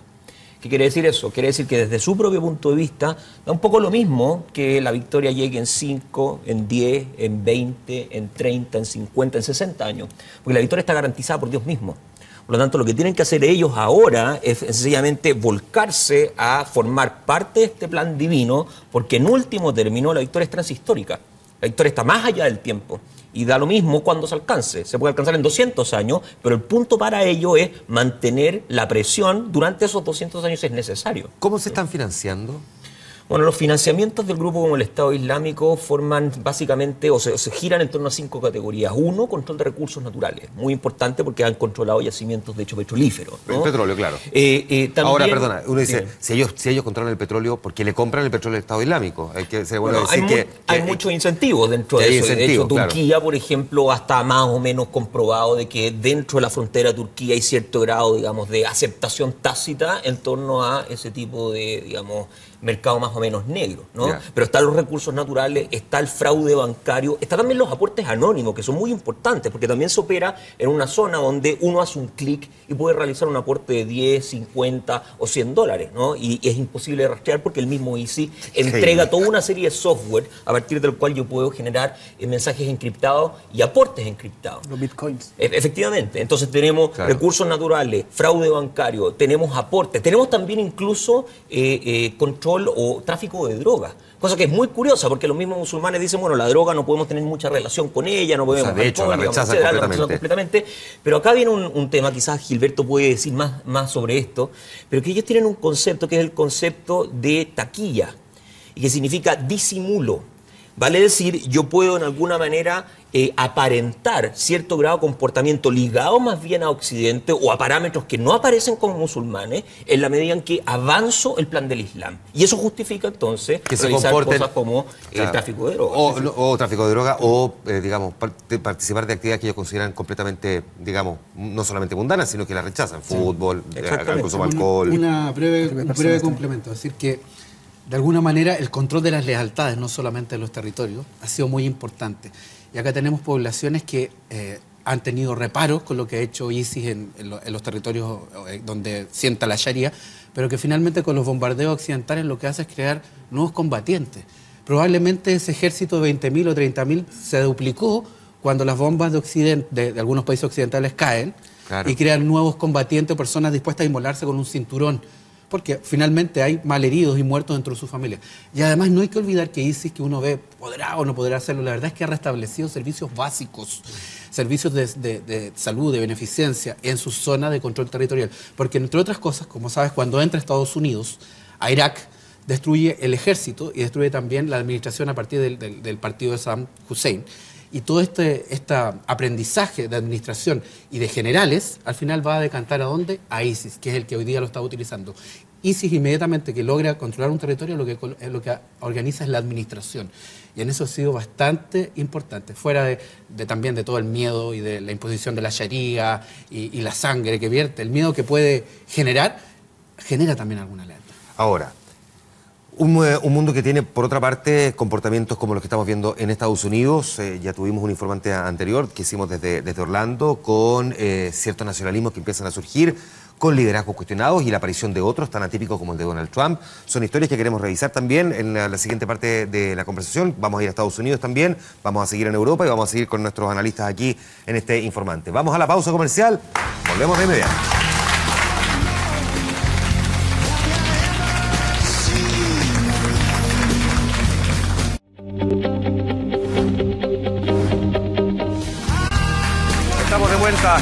¿Qué quiere decir eso? Quiere decir que desde su propio punto de vista da un poco lo mismo que la victoria llegue en 5, en 10, en 20, en 30, en 50, en 60 años. Porque la victoria está garantizada por Dios mismo. Por lo tanto, lo que tienen que hacer ellos ahora es sencillamente volcarse a formar parte de este plan divino, porque en último término la victoria es transhistórica. La victoria está más allá del tiempo. Y da lo mismo cuando se alcance. Se puede alcanzar en 200 años, pero el punto para ello es mantener la presión durante esos 200 años si es necesario. ¿Cómo se están financiando? Bueno, los financiamientos del grupo como el Estado Islámico forman básicamente, o se giran en torno a 5 categorías. 1, control de recursos naturales. Muy importante porque han controlado yacimientos de hecho petrolíferos, ¿no? El petróleo, claro. También, ahora, perdona, uno dice, si ellos controlan el petróleo, ¿por qué le compran el petróleo al Estado Islámico? Hay muchos incentivos dentro de eso. De hecho, Turquía, por ejemplo, está más o menos comprobado de que dentro de la frontera de Turquía hay cierto grado, digamos, de aceptación tácita en torno a ese tipo de, digamos, mercado más o menos negro, ¿no? Pero están los recursos naturales, está el fraude bancario, está también los aportes anónimos, que son muy importantes, porque también se opera en una zona donde uno hace un clic y puede realizar un aporte de 10, 50 o 100 dólares, ¿no? Y es imposible de rastrear porque el mismo ISI entrega toda una serie de software a partir del cual yo puedo generar mensajes encriptados y aportes encriptados. Los bitcoins. Efectivamente. Entonces tenemos recursos naturales, fraude bancario, tenemos aportes, tenemos también incluso control o tráfico de drogas, cosa que es muy curiosa porque los mismos musulmanes dicen, bueno, la droga no podemos tener mucha relación con ella, no podemos... de hecho, la rechazan completamente. Pero acá viene un tema, quizás Gilberto puede decir más sobre esto, pero que ellos tienen un concepto que es el concepto de taquilla, y que significa disimulo. Vale decir, yo puedo en alguna manera aparentar cierto grado de comportamiento ligado más bien a Occidente o a parámetros que no aparecen como musulmanes en la medida en que avanzo el plan del Islam. Y eso justifica entonces que se realizar comporten, cosas como el tráfico de drogas. O tráfico de drogas o, digamos, participar de actividades que ellos consideran completamente, digamos, no solamente mundanas, sino que las rechazan. Fútbol, el consumo de alcohol. Un breve complemento. Es decir, que de alguna manera el control de las lealtades, no solamente de los territorios, ha sido muy importante. Y acá tenemos poblaciones que han tenido reparos con lo que ha hecho ISIS en los territorios donde sienta la Sharia, pero que finalmente con los bombardeos occidentales lo que hace es crear nuevos combatientes. Probablemente ese ejército de 20.000 o 30.000 se duplicó cuando las bombas de algunos países occidentales caen, claro, y crean nuevos combatientes, personas dispuestas a inmolarse con un cinturón, porque finalmente hay malheridos y muertos dentro de su familia. Y además no hay que olvidar que ISIS, que uno ve, podrá o no podrá hacerlo, la verdad es que ha restablecido servicios básicos, servicios de salud, de beneficencia, en su zona de control territorial. Porque entre otras cosas, como sabes, cuando entra Estados Unidos a Irak, destruye el ejército y destruye también la administración a partir del partido de Saddam Hussein. Y todo este aprendizaje de administración y de generales, al final va a decantar ¿a dónde? A ISIS, que es el que hoy día lo está utilizando. ISIS inmediatamente que logra controlar un territorio, lo que organiza es la administración. Y en eso ha sido bastante importante, fuera también de todo el miedo y de la imposición de la Sharia y la sangre que vierte, el miedo que puede generar, genera también alguna lealtad. Ahora, un mundo que tiene, por otra parte, comportamientos como los que estamos viendo en Estados Unidos. Ya tuvimos un informante anterior que hicimos desde Orlando con ciertos nacionalismos que empiezan a surgir, con liderazgos cuestionados y la aparición de otros tan atípicos como el de Donald Trump. Son historias que queremos revisar también en la siguiente parte de la conversación. Vamos a ir a Estados Unidos también, vamos a seguir en Europa y vamos a seguir con nuestros analistas aquí en este informante. Vamos a la pausa comercial, volvemos de inmediato.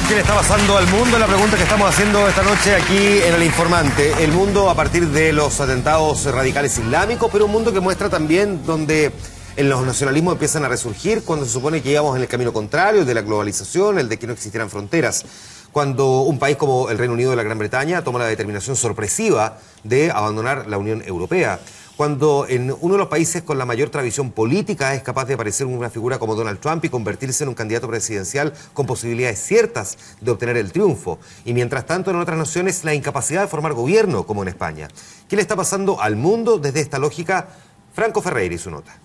¿Qué le está pasando al mundo? La pregunta que estamos haciendo esta noche aquí en El Informante. El mundo a partir de los atentados radicales islámicos, pero un mundo que muestra también donde los nacionalismos empiezan a resurgir cuando se supone que íbamos en el camino contrario, el de la globalización, el de que no existieran fronteras. Cuando un país como el Reino Unido de la Gran Bretaña toma la determinación sorpresiva de abandonar la Unión Europea. Cuando en uno de los países con la mayor tradición política es capaz de aparecer una figura como Donald Trump y convertirse en un candidato presidencial con posibilidades ciertas de obtener el triunfo. Y mientras tanto en otras naciones la incapacidad de formar gobierno, como en España. ¿Qué le está pasando al mundo desde esta lógica? Franco Ferreira y su nota.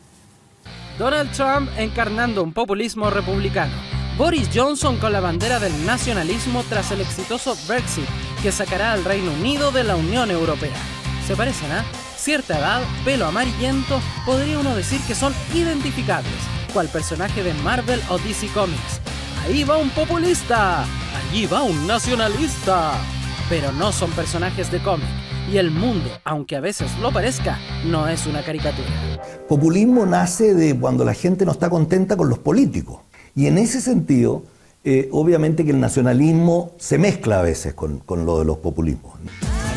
Donald Trump encarnando un populismo republicano. Boris Johnson con la bandera del nacionalismo tras el exitoso Brexit que sacará al Reino Unido de la Unión Europea. ¿Se parecen, ah? Cierta edad, pelo amarillento, podría uno decir que son identificables, cual personaje de Marvel o DC Comics. Ahí va un populista, allí va un nacionalista. Pero no son personajes de cómic, y el mundo, aunque a veces lo parezca, no es una caricatura. Populismo nace de cuando la gente no está contenta con los políticos. Y en ese sentido, obviamente que el nacionalismo se mezcla a veces con lo de los populismos.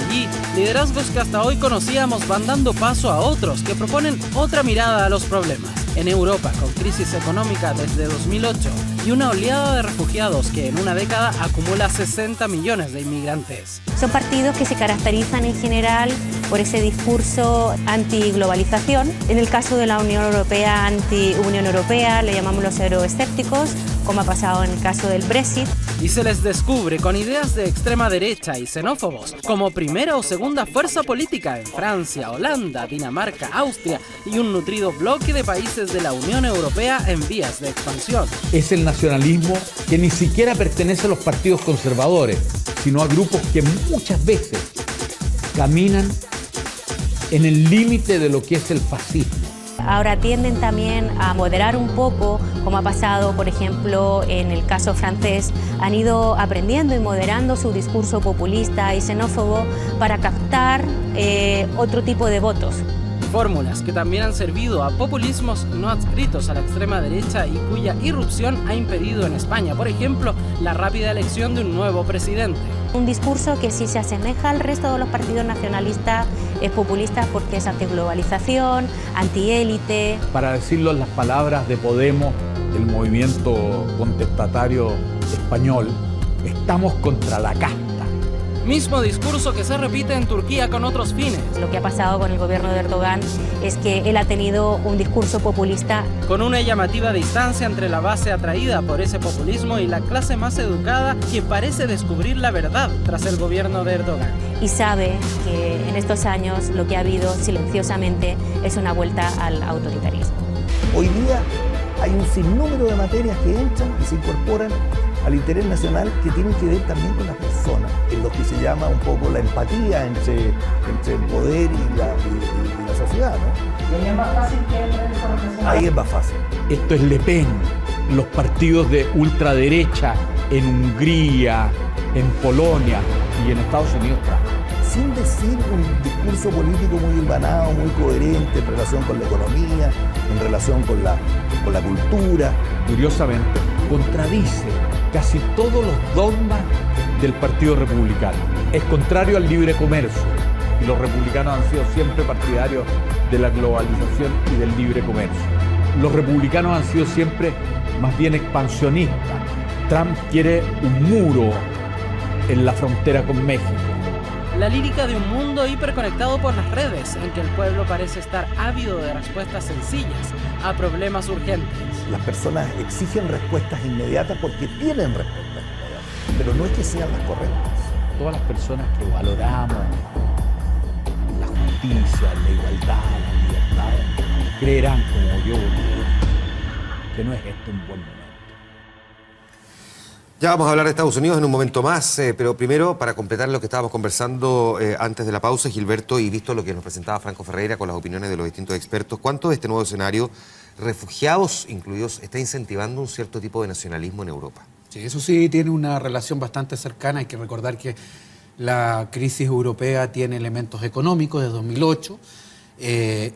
Allí, liderazgos que hasta hoy conocíamos van dando paso a otros que proponen otra mirada a los problemas. En Europa, con crisis económica desde 2008 y una oleada de refugiados que en una década acumula 60 millones de inmigrantes. Son partidos que se caracterizan en general por ese discurso anti-globalización. En el caso de la Unión Europea, anti-Unión Europea, le llamamos los euroescépticos, como ha pasado en el caso del Brexit. Y se les descubre con ideas de extrema derecha y xenófobos como primera o segunda fuerza política en Francia, Holanda, Dinamarca, Austria y un nutrido bloque de países de la Unión Europea en vías de expansión. Es el nacionalismo que ni siquiera pertenece a los partidos conservadores, sino a grupos que muchas veces caminan en el límite de lo que es el fascismo. Ahora tienden también a moderar un poco, como ha pasado, por ejemplo, en el caso francés. Han ido aprendiendo y moderando su discurso populista y xenófobo para captar otro tipo de votos. Fórmulas que también han servido a populismos no adscritos a la extrema derecha y cuya irrupción ha impedido en España, por ejemplo, la rápida elección de un nuevo presidente. Un discurso que sí se asemeja al resto de los partidos nacionalistas populistas porque es antiglobalización, antiélite. Para decirlo en las palabras de Podemos, el movimiento contestatario español, estamos contra la casta. Mismo discurso que se repite en Turquía con otros fines. Lo que ha pasado con el gobierno de Erdogan es que él ha tenido un discurso populista. Con una llamativa distancia entre la base atraída por ese populismo y la clase más educada que parece descubrir la verdad tras el gobierno de Erdogan. Y sabe que en estos años lo que ha habido silenciosamente es una vuelta al autoritarismo. Hoy día hay un sinnúmero de materias que entran y se incorporan al interés nacional que tienen que ver también con las personas, en lo que se llama un poco la empatía entre el poder y la sociedad, ¿no? ¿Y ahí es más fácil que el representante? Ahí es más fácil. Esto es Le Pen, los partidos de ultraderecha en Hungría, en Polonia y en Estados Unidos. Sin decir un discurso político muy hilvanado, muy coherente en relación con la economía, en relación con la cultura. Curiosamente, contradice casi todos los dogmas del Partido Republicano. Es contrario al libre comercio y los republicanos han sido siempre partidarios de la globalización y del libre comercio. Los republicanos han sido siempre más bien expansionistas. Trump quiere un muro en la frontera con México. La lírica de un mundo hiperconectado por las redes, en que el pueblo parece estar ávido de respuestas sencillas a problemas urgentes. Las personas exigen respuestas inmediatas porque tienen respuestas inmediatas, pero no es que sean las correctas. Todas las personas que valoramos la justicia, la igualdad, la libertad, creerán como yo que no es esto un buen momento. Ya vamos a hablar de Estados Unidos en un momento más, pero primero, para completar lo que estábamos conversando antes de la pausa, Gilberto, y visto lo que nos presentaba Franco Ferreira con las opiniones de los distintos expertos, ¿cuánto de este nuevo escenario, refugiados incluidos, está incentivando un cierto tipo de nacionalismo en Europa? Sí, eso sí tiene una relación bastante cercana. Hay que recordar que la crisis europea tiene elementos económicos de 2008,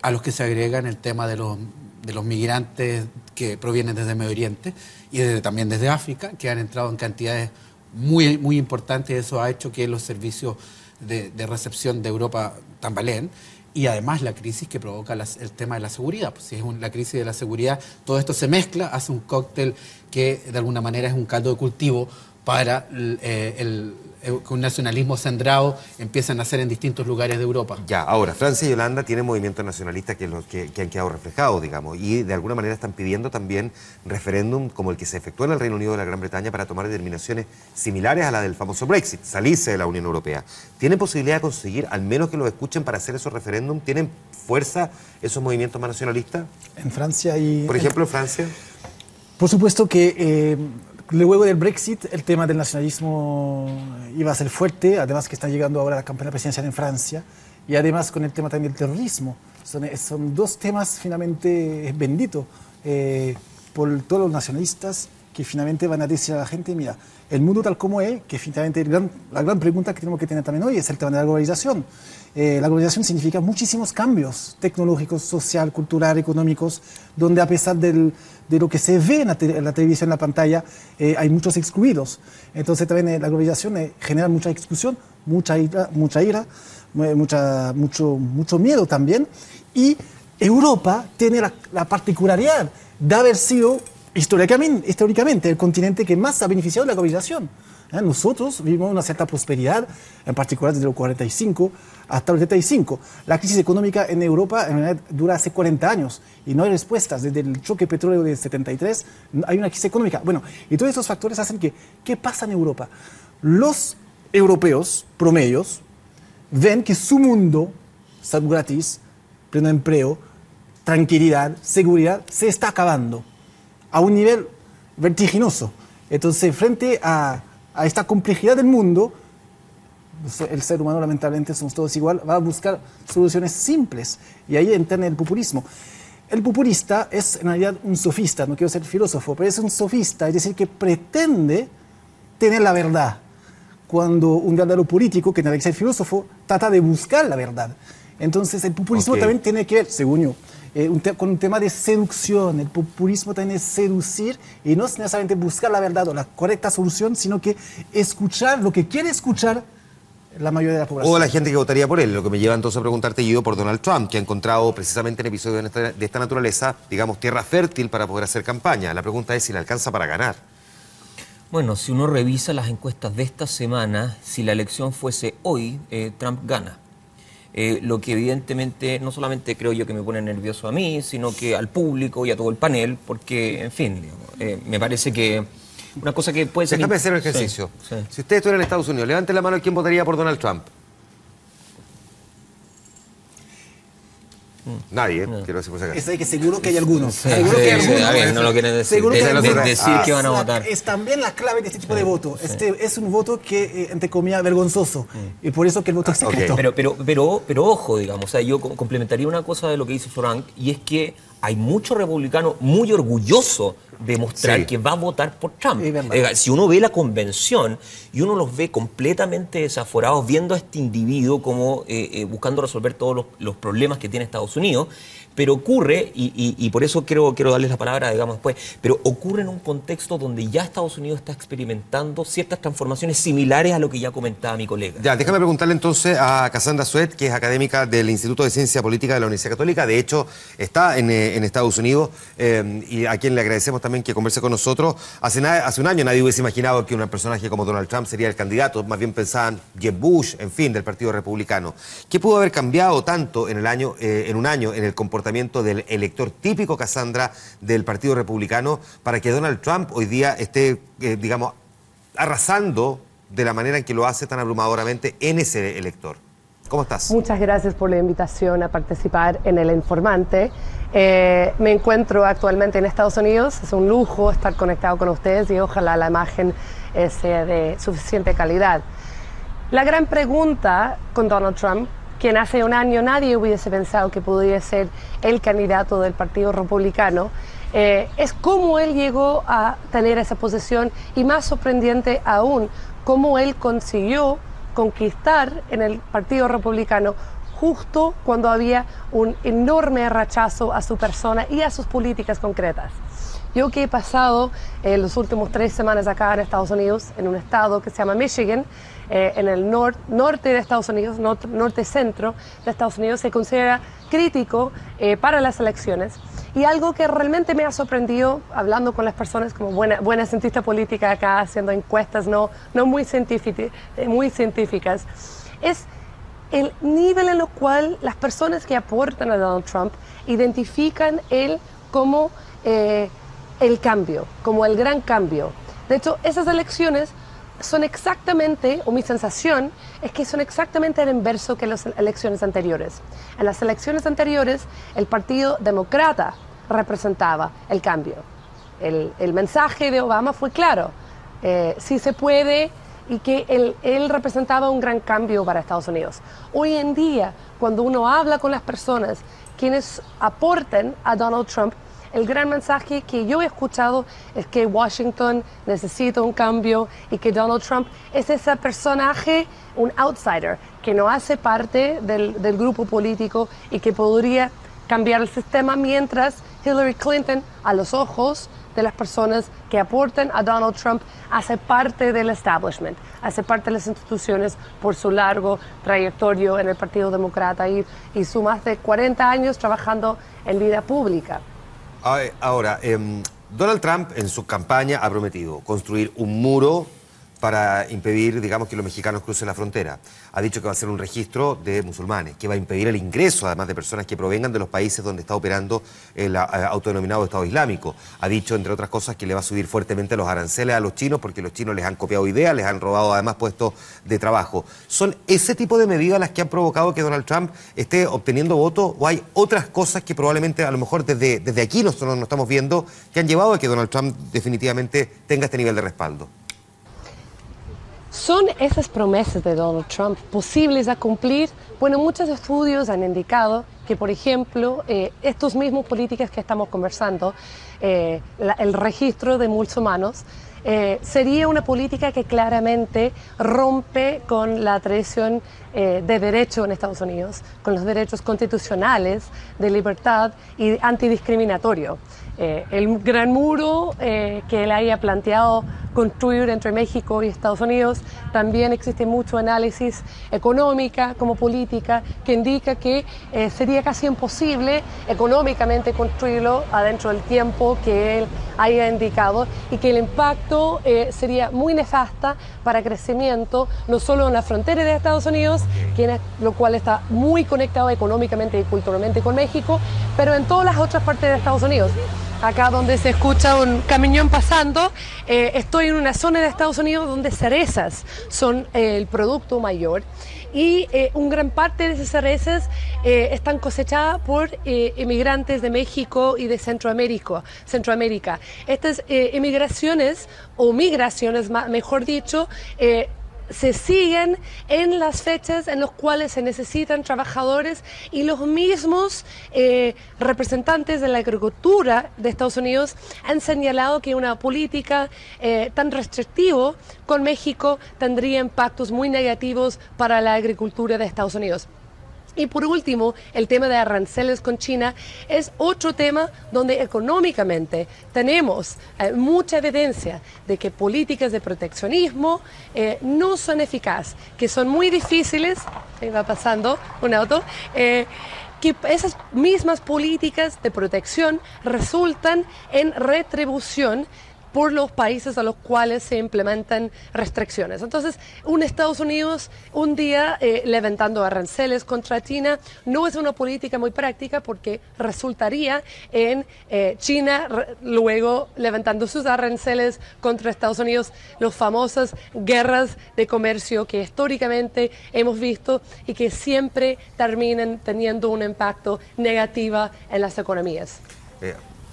a los que se agregan el tema de los migrantes que provienen desde Medio Oriente y también desde África, que han entrado en cantidades muy, muy importantes. Eso ha hecho que los servicios de recepción de Europa tambaleen. Y además la crisis que provoca el tema de la seguridad. Pues si es la crisis de la seguridad, todo esto se mezcla, hace un cóctel que de alguna manera es un caldo de cultivo para que un nacionalismo centrado empieza a nacer en distintos lugares de Europa. Ya, ahora, Francia y Holanda tienen movimientos nacionalistas que han quedado reflejados, digamos, y de alguna manera están pidiendo también referéndum como el que se efectuó en el Reino Unido de la Gran Bretaña para tomar determinaciones similares a la del famoso Brexit, salirse de la Unión Europea. ¿Tienen posibilidad de conseguir, al menos que los escuchen para hacer esos referéndum? ¿Tienen fuerza esos movimientos más nacionalistas? En Francia y... Por ejemplo, en Francia. Por supuesto que luego del Brexit el tema del nacionalismo iba a ser fuerte, además que está llegando ahora la campaña presidencial en Francia, y además con el tema también del terrorismo. Son dos temas finalmente benditos por todos los nacionalistas que finalmente van a decir a la gente, mira, el mundo tal como es, que finalmente la gran pregunta que tenemos que tener también hoy es el tema de la globalización. La globalización significa muchísimos cambios tecnológicos, social, cultural, económicos, donde a pesar de lo que se ve en la televisión, en la pantalla, hay muchos excluidos. Entonces también la globalización genera mucha exclusión, mucha ira, mucho miedo también. Y Europa tiene la particularidad de haber sido históricamente el continente que más ha beneficiado de la globalización. Nosotros vivimos una cierta prosperidad, en particular desde los 45 hasta los 75. La crisis económica en Europa en realidad dura hace 40 años y no hay respuestas. Desde el choque petróleo de 73 hay una crisis económica. Bueno, y todos estos factores hacen que, ¿qué pasa en Europa? Los europeos promedios ven que su mundo, salud gratis, pleno empleo, tranquilidad, seguridad, se está acabando a un nivel vertiginoso. Entonces, frente a esta complejidad del mundo, el ser humano, lamentablemente, somos todos igual, va a buscar soluciones simples. Y ahí entra el populismo. El populista es, en realidad, un sofista, no quiero ser filósofo, pero es un sofista, es decir, que pretende tener la verdad. Cuando un verdadero político, que tiene que ser filósofo, trata de buscar la verdad. Entonces, el populismo también tiene que ver, según yo, con un tema de seducción. El populismo también es seducir y no es necesariamente buscar la verdad o la correcta solución, sino que escuchar lo que quiere escuchar la mayoría de la población. O la gente que votaría por él, lo que me lleva entonces a preguntarte, Guido, por Donald Trump, que ha encontrado precisamente en episodios de esta naturaleza, digamos, tierra fértil para poder hacer campaña. La pregunta es si le alcanza para ganar. Bueno, si uno revisa las encuestas de esta semana, si la elección fuese hoy, Trump gana. Lo que evidentemente no solamente creo yo que me pone nervioso a mí, sino que al público y a todo el panel, porque, en fin, digamos, me parece que una cosa que puede ser... Déjame hacer un ejercicio. Sí, sí. Si usted estuviera en Estados Unidos, levante la mano quién votaría por Donald Trump. Nadie, quiero decir por si acaso. Es que seguro que hay algunos. Sí, Seguro que hay sí, algunos. a ver, no lo quieren decir. Seguro que hay algunos. Decir que van a votar. Es también la clave de este tipo de voto. Este es un voto que, entre comillas, vergonzoso. Y por eso que el voto es secreto. Pero ojo, digamos, o sea, yo complementaría una cosa de lo que dice Frank, y es que hay muchos republicanos muy orgullosos de mostrar que va a votar por Trump. Si uno ve la convención y uno los ve completamente desaforados viendo a este individuo como buscando resolver todos los problemas que tiene Estados Unidos, pero ocurre, y por eso quiero darles la palabra, digamos, después, pero ocurre en un contexto donde ya Estados Unidos está experimentando ciertas transformaciones similares a lo que ya comentaba mi colega. Ya, déjame preguntarle entonces a Cassandra Suet, que es académica del Instituto de Ciencia Política de la Universidad Católica, de hecho está en Estados Unidos, y a quien le agradecemos también que converse con nosotros. Hace un año nadie hubiese imaginado que un personaje como Donald Trump sería el candidato, más bien pensaban Jeb Bush, en fin, del Partido Republicano. ¿Qué pudo haber cambiado tanto en un año en el comportamiento del elector típico, Cassandra, del Partido Republicano, para que Donald Trump hoy día esté, digamos, arrasando de la manera en que lo hace tan abrumadoramente en ese elector? ¿Cómo estás? Muchas gracias por la invitación a participar en El Informante. Me encuentro actualmente en Estados Unidos. Es un lujo estar conectado con ustedes y ojalá la imagen sea de suficiente calidad. La gran pregunta con Donald Trump, quien hace un año nadie hubiese pensado que podría ser el candidato del Partido Republicano, es cómo él llegó a tener esa posición, y más sorprendente aún, cómo él consiguió conquistar en el Partido Republicano justo cuando había un enorme rechazo a su persona y a sus políticas concretas. Yo que he pasado los últimos 3 semanas acá en Estados Unidos, en un estado que se llama Michigan, en el norte de Estados Unidos, norte-centro de Estados Unidos, se considera crítico para las elecciones. Y algo que realmente me ha sorprendido, hablando con las personas como buena cientista política acá, haciendo encuestas no muy científicas, es el nivel en el cual las personas que aportan a Donald Trump identifican él como el cambio, como el gran cambio. De hecho, esas elecciones son exactamente, o mi sensación es que son exactamente el inverso que las elecciones anteriores. En las elecciones anteriores, el Partido Demócrata representaba el cambio. El mensaje de Obama fue claro, sí se puede, y que él representaba un gran cambio para Estados Unidos. Hoy en día, cuando uno habla con las personas quienes aportan a Donald Trump, el gran mensaje que yo he escuchado es que Washington necesita un cambio y que Donald Trump es ese personaje, un outsider, que no hace parte del grupo político y que podría cambiar el sistema, mientras Hillary Clinton, a los ojos de las personas que aportan a Donald Trump, hace parte del establishment, hace parte de las instituciones por su largo trayectoria en el Partido Demócrata y su más de 40 años trabajando en vida pública. Ahora, Donald Trump en su campaña ha prometido construir un muro para impedir, digamos, que los mexicanos crucen la frontera. Ha dicho que va a hacer un registro de musulmanes, que va a impedir el ingreso, además, de personas que provengan de los países donde está operando el autodenominado Estado Islámico. Ha dicho, entre otras cosas, que le va a subir fuertemente los aranceles a los chinos, porque los chinos les han copiado ideas, les han robado además puestos de trabajo. ¿Son ese tipo de medidas las que han provocado que Donald Trump esté obteniendo votos, o hay otras cosas que probablemente, a lo mejor desde aquí nosotros no estamos viendo, que han llevado a que Donald Trump definitivamente tenga este nivel de respaldo? ¿Son esas promesas de Donald Trump posibles a cumplir? Bueno, muchos estudios han indicado que, por ejemplo, estos mismos políticos que estamos conversando, el registro de musulmanes, sería una política que claramente rompe con la tradición de derecho en Estados Unidos, con los derechos constitucionales de libertad y antidiscriminatorio. El gran muro que él haya planteado construir entre México y Estados Unidos, también existe mucho análisis económica como política que indica que sería casi imposible económicamente construirlo adentro del tiempo que él haya indicado y que el impacto sería muy nefasta para crecimiento, no solo en la frontera de Estados Unidos, lo cual está muy conectado económicamente y culturalmente con México, pero en todas las otras partes de Estados Unidos. Acá donde se escucha un camión pasando, estoy en una zona de Estados Unidos donde cerezas son el producto mayor y una gran parte de esas cerezas están cosechadas por inmigrantes de México y de Centroamérica. Estas emigraciones o migraciones, mejor dicho, se siguen en las fechas en las cuales se necesitan trabajadores y los mismos representantes de la agricultura de Estados Unidos han señalado que una política tan restrictiva con México tendría impactos muy negativos para la agricultura de Estados Unidos. Y por último, el tema de aranceles con China es otro tema donde económicamente tenemos mucha evidencia de que políticas de proteccionismo no son eficaces, que son muy difíciles, ahí va pasando un auto, que esas mismas políticas de protección resultan en retribución por los países a los cuales se implementan restricciones. Entonces, un Estados Unidos un día levantando aranceles contra China no es una política muy práctica porque resultaría en China luego levantando sus aranceles contra Estados Unidos, las famosas guerras de comercio que históricamente hemos visto y que siempre terminan teniendo un impacto negativo en las economías.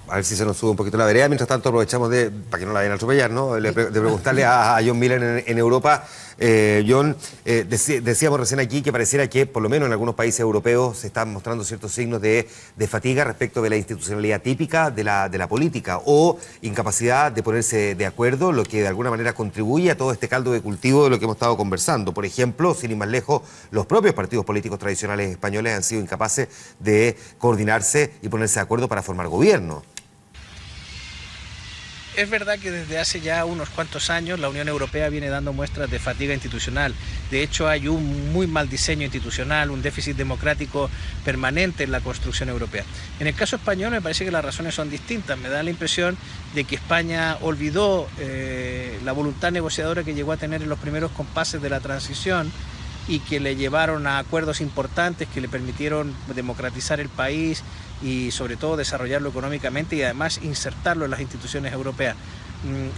A ver si se nos sube un poquito la vereda. Mientras tanto, aprovechamos para que no la vayan a atropellar, ¿no? De preguntarle a John Miller en Europa. John, decíamos recién aquí que pareciera que, por lo menos en algunos países europeos, se están mostrando ciertos signos de fatiga respecto de la institucionalidad típica de la política o incapacidad de ponerse de acuerdo, lo que de alguna manera contribuye a todo este caldo de cultivo de lo que hemos estado conversando. Por ejemplo, sin ir más lejos, los propios partidos políticos tradicionales españoles han sido incapaces de coordinarse y ponerse de acuerdo para formar gobierno. Es verdad que desde hace ya unos cuantos años la Unión Europea viene dando muestras de fatiga institucional. De hecho, hay un muy mal diseño institucional, un déficit democrático permanente en la construcción europea. En el caso español me parece que las razones son distintas. Me da la impresión de que España olvidó la voluntad negociadora que llegó a tener en los primeros compases de la transición y que le llevaron a acuerdos importantes que le permitieron democratizar el país y sobre todo desarrollarlo económicamente y además insertarlo en las instituciones europeas.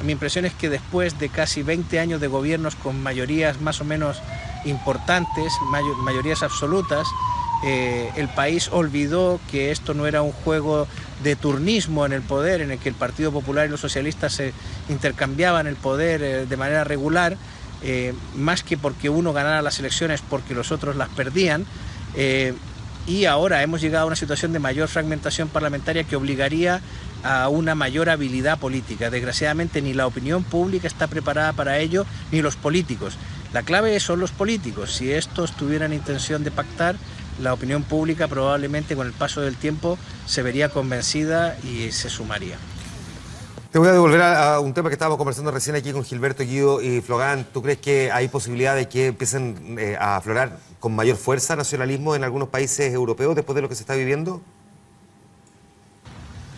Mi impresión es que después de casi 20 años de gobiernos con mayorías más o menos importantes, mayorías absolutas, el país olvidó que esto no era un juego de turnismo en el poder, en el que el Partido Popular y los socialistas se intercambiaban el poder de manera regular, más que porque uno ganara las elecciones porque los otros las perdían. Y ahora hemos llegado a una situación de mayor fragmentación parlamentaria que obligaría a una mayor habilidad política. Desgraciadamente ni la opinión pública está preparada para ello, ni los políticos. La clave son los políticos. Si estos tuvieran intención de pactar, la opinión pública probablemente con el paso del tiempo se vería convencida y se sumaría. Te voy a devolver a un tema que estábamos conversando recién aquí con Gilberto, Guido y Flogán. ¿Tú crees que hay posibilidad de que empiecen a aflorar con mayor fuerza nacionalismo en algunos países europeos después de lo que se está viviendo?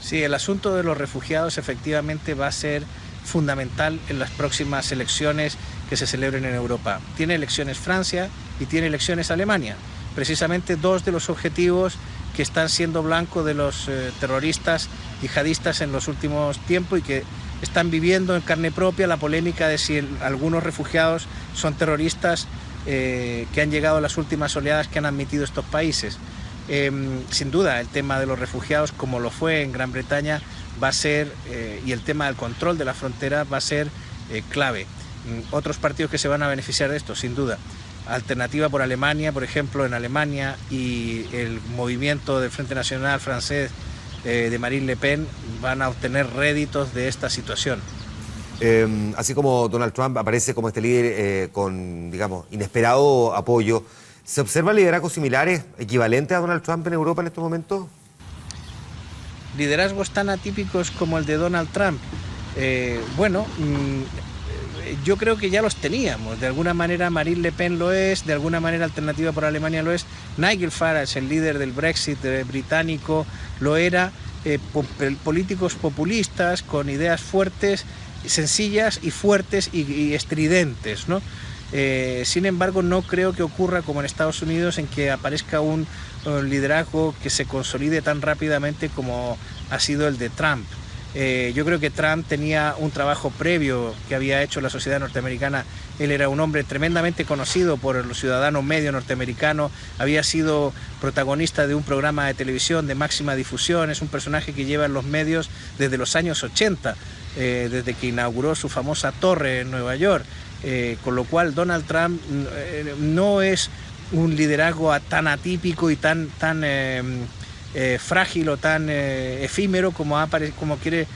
Sí, el asunto de los refugiados efectivamente va a ser fundamental en las próximas elecciones que se celebren en Europa. Tiene elecciones Francia y tiene elecciones Alemania. Precisamente dos de los objetivos que están siendo blanco de los terroristas yihadistas en los últimos tiempos y que están viviendo en carne propia la polémica de si algunos refugiados son terroristas que han llegado a las últimas oleadas que han admitido estos países. Sin duda el tema de los refugiados, como lo fue en Gran Bretaña, va a ser, y el tema del control de la frontera va a ser clave. Otros partidos que se van a beneficiar de esto, sin duda. Alternativa por Alemania, por ejemplo, en Alemania, y el movimiento del Frente Nacional francés de Marine Le Pen van a obtener réditos de esta situación. Así como Donald Trump aparece como este líder con, digamos, inesperado apoyo, ¿se observan liderazgos similares, equivalentes a Donald Trump en Europa en estos momentos? Liderazgos tan atípicos como el de Donald Trump. Yo creo que ya los teníamos. De alguna manera Marine Le Pen lo es, de alguna manera Alternativa por Alemania lo es. Nigel Farage, el líder del Brexit británico, lo era. Políticos populistas con ideas fuertes, sencillas y fuertes y estridentes, ¿no? Sin embargo, no creo que ocurra como en Estados Unidos, en que aparezca un liderazgo que se consolide tan rápidamente como ha sido el de Trump. Yo creo que Trump tenía un trabajo previo que había hecho la sociedad norteamericana. Él era un hombre tremendamente conocido por el ciudadano medio norteamericano, había sido protagonista de un programa de televisión de máxima difusión, es un personaje que lleva en los medios desde los años 80, desde que inauguró su famosa torre en Nueva York, con lo cual Donald Trump no es un liderazgo tan atípico y tan frágil o tan efímero como quiere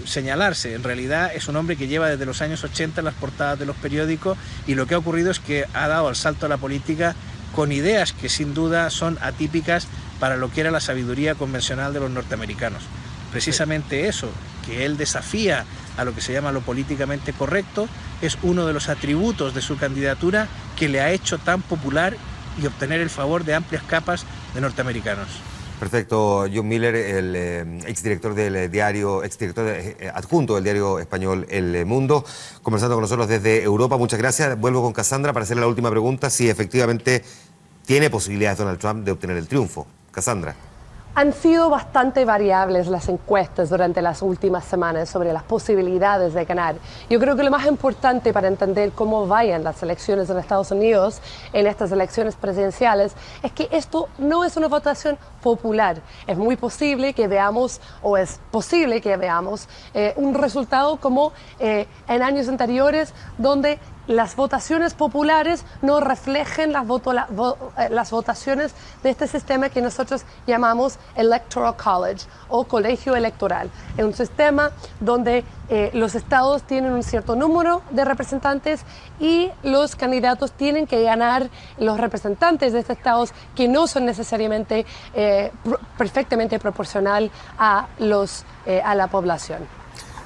señalarse. En realidad es un hombre que lleva desde los años 80 en las portadas de los periódicos, y lo que ha ocurrido es que ha dado el salto a la política con ideas que sin duda son atípicas para lo que era la sabiduría convencional de los norteamericanos. Precisamente eso, que él desafía a lo que se llama lo políticamente correcto, es uno de los atributos de su candidatura que le ha hecho tan popular y obtener el favor de amplias capas de norteamericanos. Perfecto. John Miller, el exdirector del diario, adjunto del diario español El Mundo, conversando con nosotros desde Europa. Muchas gracias. Vuelvo con Cassandra para hacerle la última pregunta, si efectivamente tiene posibilidades Donald Trump de obtener el triunfo. Cassandra. Han sido bastante variables las encuestas durante las últimas semanas sobre las posibilidades de ganar. Yo creo que lo más importante para entender cómo vayan las elecciones en Estados Unidos, en estas elecciones presidenciales, es que esto no es una votación popular. Es muy posible que veamos, o es posible que veamos, un resultado como en años anteriores, donde las votaciones populares no reflejen las votaciones de este sistema que nosotros llamamos Electoral College o colegio electoral. Es un sistema donde los estados tienen un cierto número de representantes y los candidatos tienen que ganar los representantes de estos estados que no son necesariamente perfectamente proporcional a la población.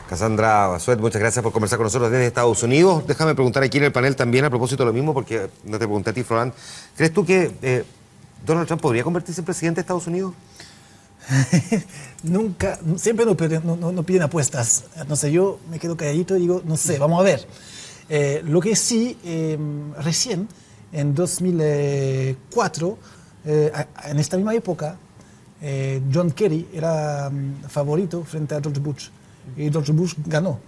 Cassandra Bassuet, muchas gracias por conversar con nosotros desde Estados Unidos. Déjame preguntar aquí en el panel también a propósito de lo mismo, porque no te pregunté a ti, Florent. ¿Crees tú que Donald Trump podría convertirse en presidente de Estados Unidos? Nunca, siempre no piden apuestas. No sé, yo me quedo calladito y digo, no sé, vamos a ver. Lo que sí, recién, en 2004, en esta misma época, John Kerry era favorito frente a George Bush. Y George Bush ganó.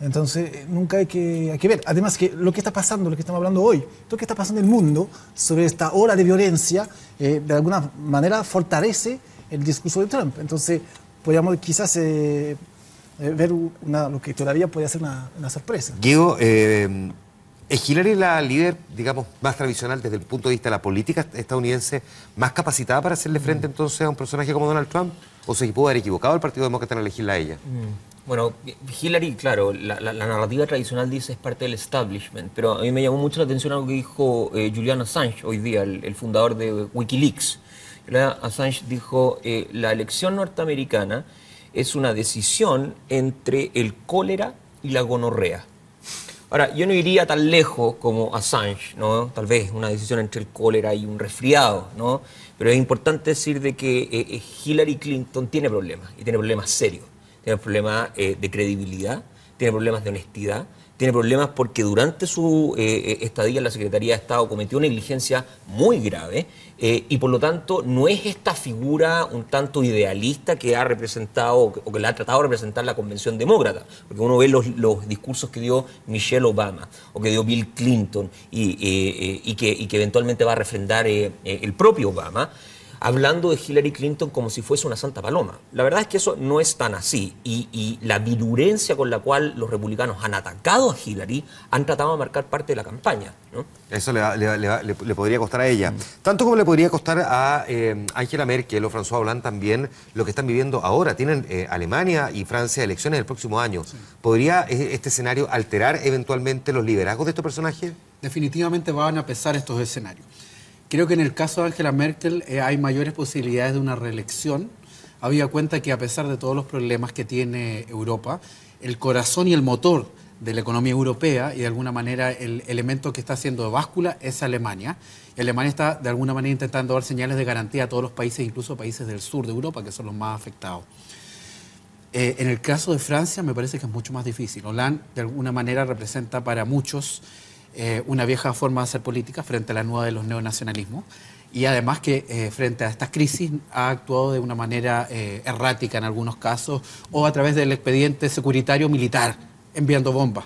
Entonces, nunca hay que ver. Además, que lo que está pasando, lo que estamos hablando hoy, lo que está pasando en el mundo sobre esta ola de violencia, de alguna manera fortalece el discurso de Trump. Entonces, podríamos quizás ver lo que todavía puede ser una sorpresa. Guido, ¿es Hillary la líder, digamos, más tradicional desde el punto de vista de la política estadounidense, más capacitada para hacerle frente entonces a un personaje como Donald Trump? ¿O se pudo haber equivocado el Partido Demócrata en elegirla a ella? Bueno, Hillary, claro, la narrativa tradicional dice es parte del establishment, pero a mí me llamó mucho la atención algo que dijo Julian Assange hoy día, el fundador de Wikileaks. Assange dijo, la elección norteamericana es una decisión entre el cólera y la gonorrea. Ahora, yo no iría tan lejos como Assange, ¿no? Tal vez una decisión entre el cólera y un resfriado, ¿no? Pero es importante decir de que Hillary Clinton tiene problemas, y tiene problemas serios. Tiene problemas de credibilidad, tiene problemas de honestidad, tiene problemas porque durante su estadía en la Secretaría de Estado cometió una negligencia muy grave y por lo tanto no es esta figura un tanto idealista que ha representado o que le ha tratado de representar la Convención Demócrata, porque uno ve los discursos que dio Michelle Obama o que dio Bill Clinton y que eventualmente va a refrendar el propio Obama. hablando de Hillary Clinton como si fuese una santa paloma. La verdad es que eso no es tan así, y la virulencia con la cual los republicanos han atacado a Hillary han tratado de marcar parte de la campaña, ¿no? Eso le podría costar a ella. Tanto como le podría costar a Angela Merkel o François Hollande también lo que están viviendo ahora. Tienen Alemania y Francia elecciones el próximo año. Sí. ¿Podría este escenario alterar eventualmente los liderazgos de estos personajes? Definitivamente van a pesar estos escenarios. Creo que en el caso de Angela Merkel hay mayores posibilidades de una reelección. Había cuenta que a pesar de todos los problemas que tiene Europa, el corazón y el motor de la economía europea y de alguna manera el elemento que está haciendo de báscula es Alemania. Y Alemania está de alguna manera intentando dar señales de garantía a todos los países, incluso países del sur de Europa, que son los más afectados. En el caso de Francia me parece que es mucho más difícil. Hollande de alguna manera representa para muchos una vieja forma de hacer política frente a la nueva de los neonacionalismos, y además que frente a estas crisis ha actuado de una manera errática en algunos casos, o a través del expediente securitario militar, enviando bombas.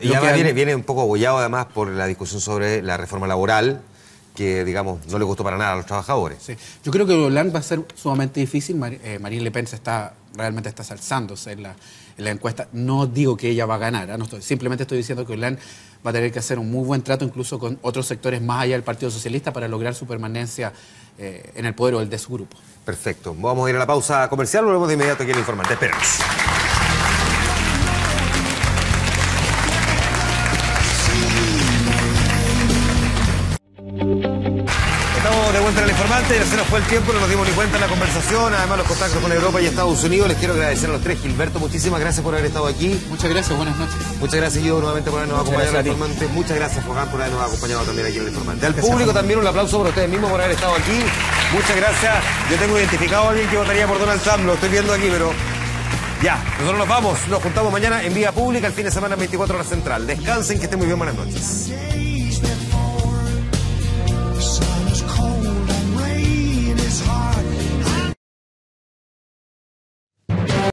Y además viene un poco abollado además por la discusión sobre la reforma laboral, que digamos no le gustó para nada a los trabajadores. Sí. Yo creo que Hollande va a ser sumamente difícil. Marine Le Pen realmente está alzándose en la encuesta. No digo que ella va a ganar, ¿eh? Simplemente estoy diciendo que Hollande va a tener que hacer un muy buen trato incluso con otros sectores más allá del Partido Socialista para lograr su permanencia en el poder o el de su grupo. Perfecto. Vamos a ir a la pausa comercial, volvemos de inmediato aquí en El Informante. Espérenos. Estamos de vuelta en El Informante, ya se nos fue el tiempo, no nos dimos ni cuenta en la conversación, además los contactos con Europa y Estados Unidos. Les quiero agradecer a los tres. Gilberto, muchísimas gracias por haber estado aquí. Muchas gracias, buenas noches. Muchas gracias, Guido, nuevamente por habernos acompañado en El Informante. Muchas gracias, Fogan, por habernos acompañado también aquí en El Informante. Al público también un aplauso por ustedes mismos por haber estado aquí. Muchas gracias. Yo tengo identificado a alguien que votaría por Donald Trump, lo estoy viendo aquí, pero ya, nosotros nos vamos. Nos juntamos mañana en vía pública, el fin de semana 24 horas central. Descansen, que estén muy bien, buenas noches.